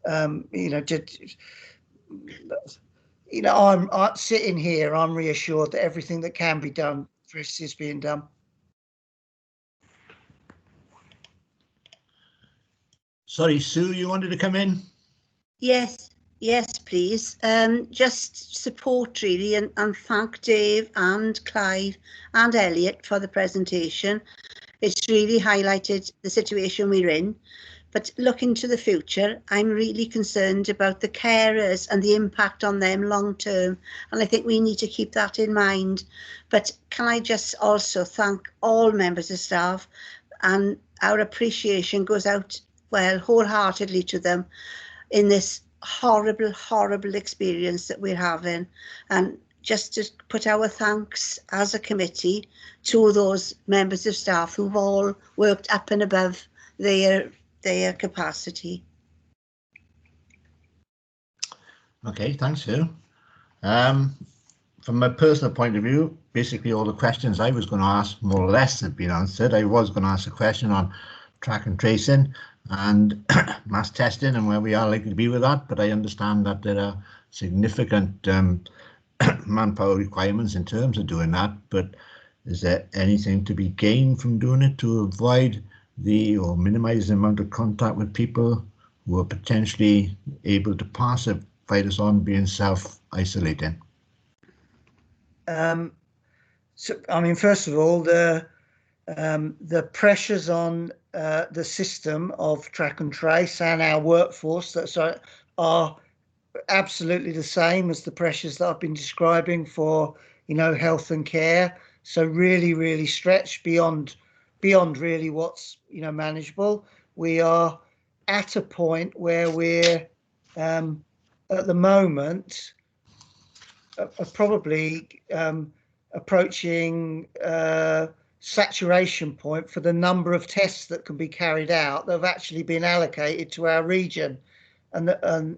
I'm sitting here, I'm reassured that everything that can be done for us is being done. Sorry, Sue, you wanted to come in? Yes, please. Just support really, and thank Dave and Clive and Elliot for the presentation. It's really highlighted the situation we're in. But looking to the future, I'm really concerned about the carers and the impact on them long term. And I think we need to keep that in mind. But can I just also thank all members of staff, and our appreciation goes out, well, wholeheartedly to them in this horrible experience that we're having. And just to put our thanks as a committee to those members of staff who've all worked up and above their capacity. Okay, thanks, Sue. From my personal point of view, basically all the questions I was going to ask more or less have been answered. I was going to ask a question on track and tracing and mass testing and where we are likely to be with that, but I understand that there are significant manpower requirements in terms of doing that. But is there anything to be gained from doing it to avoid or minimize the amount of contact with people who are potentially able to pass the virus on, being self-isolating? So, I mean, first of all, the pressures on the system of track and trace and our workforce are absolutely the same as the pressures that I've been describing for, health and care. So really stretched beyond really what's, manageable. We are at a point where we're at the moment probably approaching saturation point for the number of tests that can be carried out that have actually been allocated to our region. And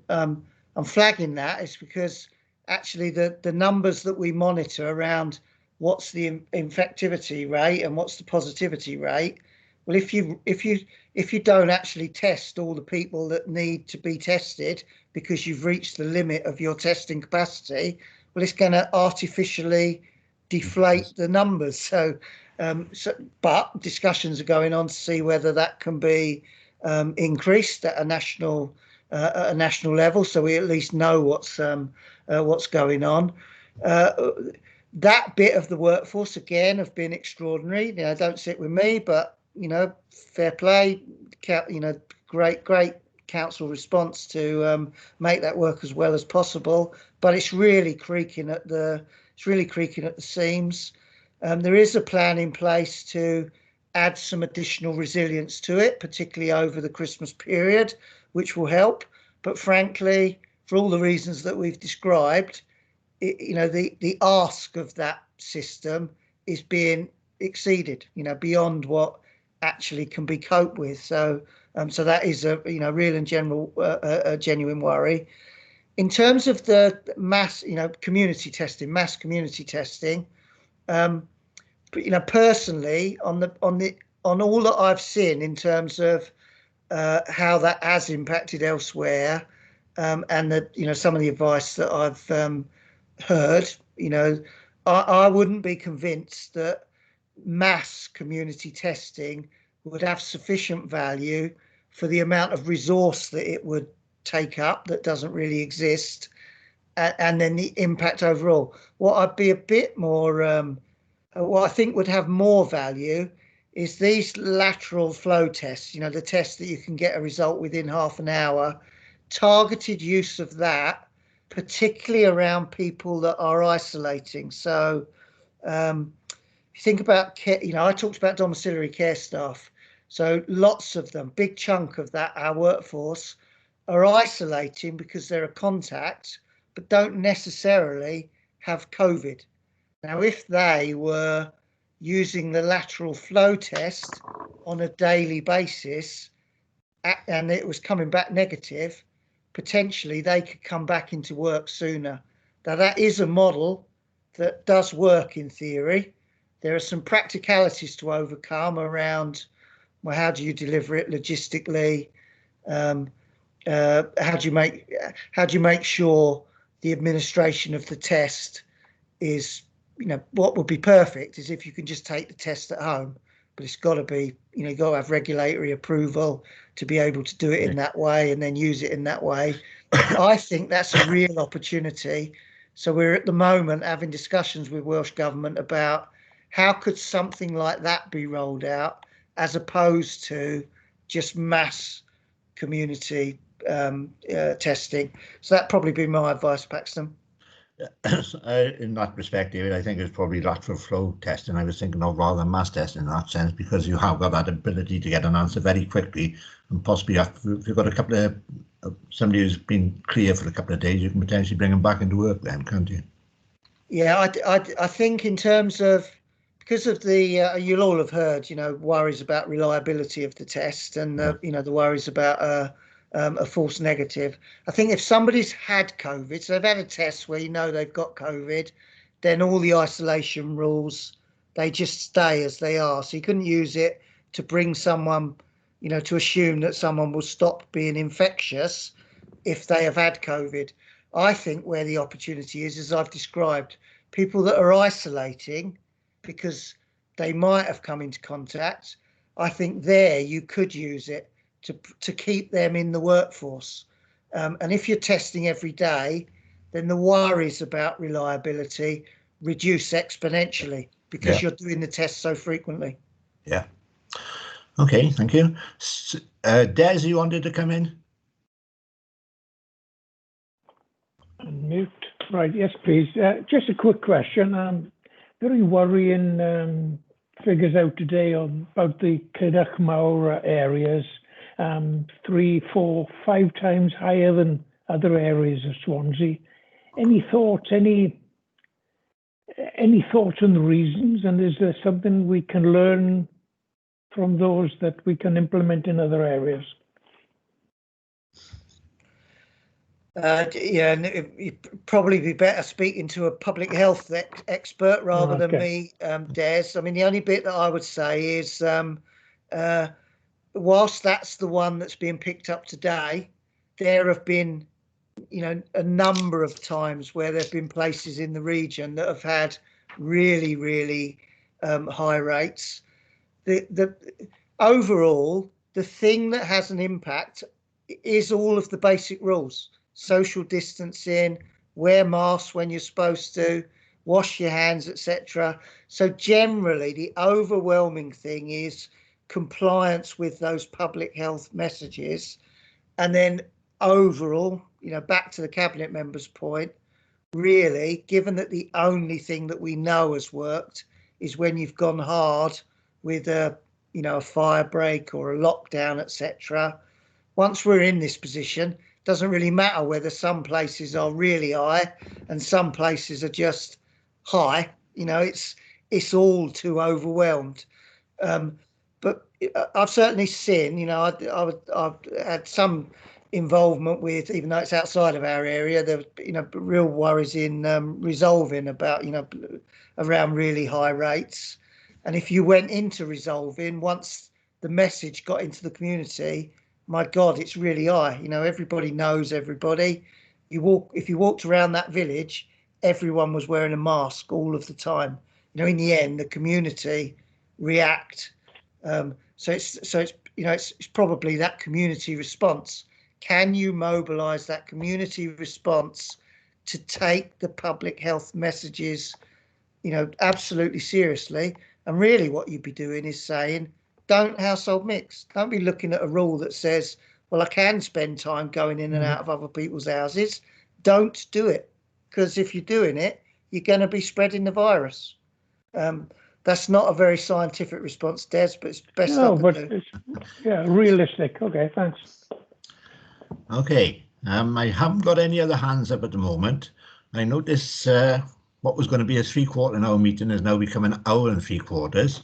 I'm flagging that is because actually the numbers that we monitor around what's the infectivity rate and what's the positivity rate. Well, if you don't actually test all the people that need to be tested because you've reached the limit of your testing capacity, well, it's going to artificially deflate the numbers. So but discussions are going on to see whether that can be increased at a national level, so we at least know what's going on. That bit of the workforce again have been extraordinary. Don't sit with me, but fair play. Great council response to make that work as well as possible. But it's really creaking at the seams. There is a plan in place to add some additional resilience to it, particularly over the Christmas period, which will help. But frankly, for all the reasons that we've described, the ask of that system is being exceeded, beyond what actually can be coped with. So that is a real and genuine worry. In terms of the mass community testing, personally on all that I've seen in terms of how that has impacted elsewhere, and that some of the advice that I've heard, I wouldn't be convinced that mass community testing would have sufficient value for the amount of resource that it would take up that doesn't really exist, and then the impact overall. What I'd be a bit more, what I think would have more value is these lateral flow tests, the tests that you can get a result within half an hour, targeted use of that, particularly around people that are isolating. So if you think about care, I talked about domiciliary care staff. So lots of them, big chunk of that, our workforce, are isolating because they're a contact, but don't necessarily have COVID. Now, if they were using the lateral flow test on a daily basis and it was coming back negative, potentially they could come back into work sooner. Now, that is a model that does work in theory. There are some practicalities to overcome around, well, how do you deliver it logistically? How do you make sure the administration of the test is, what would be perfect is if you can just take the test at home, but it's got to be, you got to have regulatory approval to be able to do it in that way and then use it in that way. I think that's a real opportunity. So we're at the moment having discussions with Welsh Government about how could something like that be rolled out as opposed to just mass community testing. So that'd probably be my advice, Paxton. In that respect, David, I think it's probably lateral flow testing I was thinking of rather than mass testing in that sense, because you have got that ability to get an answer very quickly, and possibly if you've got a couple of somebody who's been clear for a couple of days, you can potentially bring them back into work then, can't you? Yeah, I think in terms of, because of the you'll all have heard, worries about reliability of the test and the worries about a false negative. I think if somebody's had COVID, so they've had a test where they've got COVID, then all the isolation rules, they just stay as they are. So you couldn't use it to bring someone, to assume that someone will stop being infectious if they have had COVID. I think where the opportunity is, as I've described, people that are isolating because they might have come into contact, I think there you could use it to keep them in the workforce. And if you're testing every day, then the worries about reliability reduce exponentially because you're doing the test so frequently. Yeah. Okay, thank you. Des, you wanted to come in? Mute. Right, yes, please. Just a quick question. Very worrying figures out today about the Cydach Mawr areas. 3, 4, 5 times higher than other areas of Swansea. Any thoughts? Any thoughts on the reasons? And is there something we can learn from those that we can implement in other areas? Yeah, and it'd probably be better speaking to a public health expert rather than me, Des. I mean, the only bit that I would say is, whilst that's the one that's being picked up today, there have been, a number of times where there have been places in the region that have had really, really high rates. The overall, the thing that has an impact is all of the basic rules: social distancing, wear masks when you're supposed to, wash your hands, etc. So generally, the overwhelming thing is compliance with those public health messages. And then overall, back to the cabinet member's point, really, given that the only thing that we know has worked is when you've gone hard with a fire break or a lockdown, etc. Once we're in this position, it doesn't really matter whether some places are really high and some places are just high. It's all too overwhelmed. But I've certainly seen, I've had some involvement with, even though it's outside of our area, there was, real worries in resolving about, around really high rates. And if you went into resolving, once the message got into the community, my God, it's really high. Everybody knows everybody. If you walked around that village, everyone was wearing a mask all of the time. In the end, the community react. So it's probably that community response. Can you mobilise that community response to take the public health messages, absolutely seriously? And really, what you'd be doing is saying, don't household mix. Don't be looking at a rule that says, well, I can spend time going in and out of other people's houses. Don't do it, because if you're doing it, you're going to be spreading the virus. That's not a very scientific response, Des, but it's best No, I can but do. it's, yeah, realistic. Okay, thanks. Okay, I haven't got any other hands up at the moment. I notice what was going to be a 3/4 hour meeting has now become an hour and 3/4.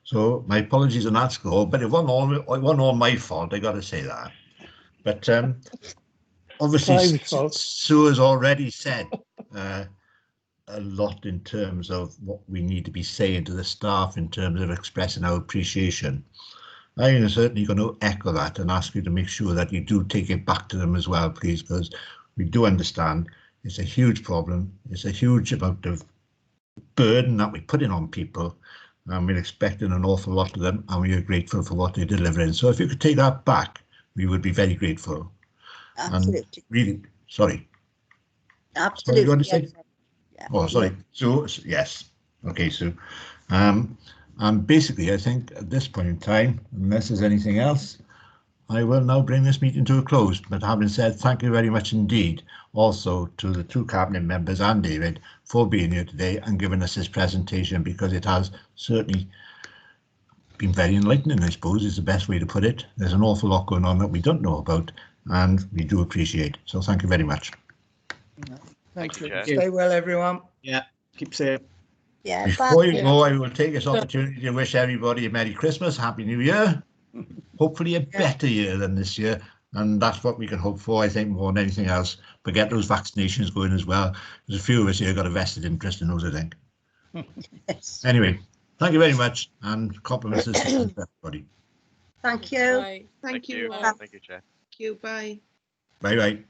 So my apologies on that score, but it wasn't all my fault, I got to say that. But obviously, Clive's fault. Sue has already said a lot in terms of what we need to be saying to the staff in terms of expressing our appreciation. I'm certainly going to echo that and ask you to make sure that you do take it back to them as well, please, because we do understand it's a huge problem. It's a huge amount of burden that we're putting on people, and we're expecting an awful lot of them, and we are grateful for what they're delivering. So if you could take that back, we would be very grateful. Absolutely. And really, sorry. Absolutely. What you want to say? Yeah. Oh, sorry. So, yes. Okay, Sue. And basically, I think at this point in time, unless there's anything else, I will now bring this meeting to a close. But having said, thank you very much indeed also to the two cabinet members and David for being here today and giving us this presentation, because it has certainly been very enlightening, I suppose, is the best way to put it. There's an awful lot going on that we don't know about, and we do appreciate. So thank you very much. Thank you. Yeah. Stay well, everyone. Yeah, keep safe. Yeah. Before you go, I will take this opportunity to wish everybody a Merry Christmas, Happy New Year. Hopefully a better year than this year. And that's what we can hope for, I think, more than anything else. But get those vaccinations going as well. There's a few of us here got a vested interest in those, I think. Yes. Anyway, thank you very much, and compliments to everybody. Thank you. Bye. Thank you. Bye. Thank you, Chair. Thank you. Bye. Bye-bye.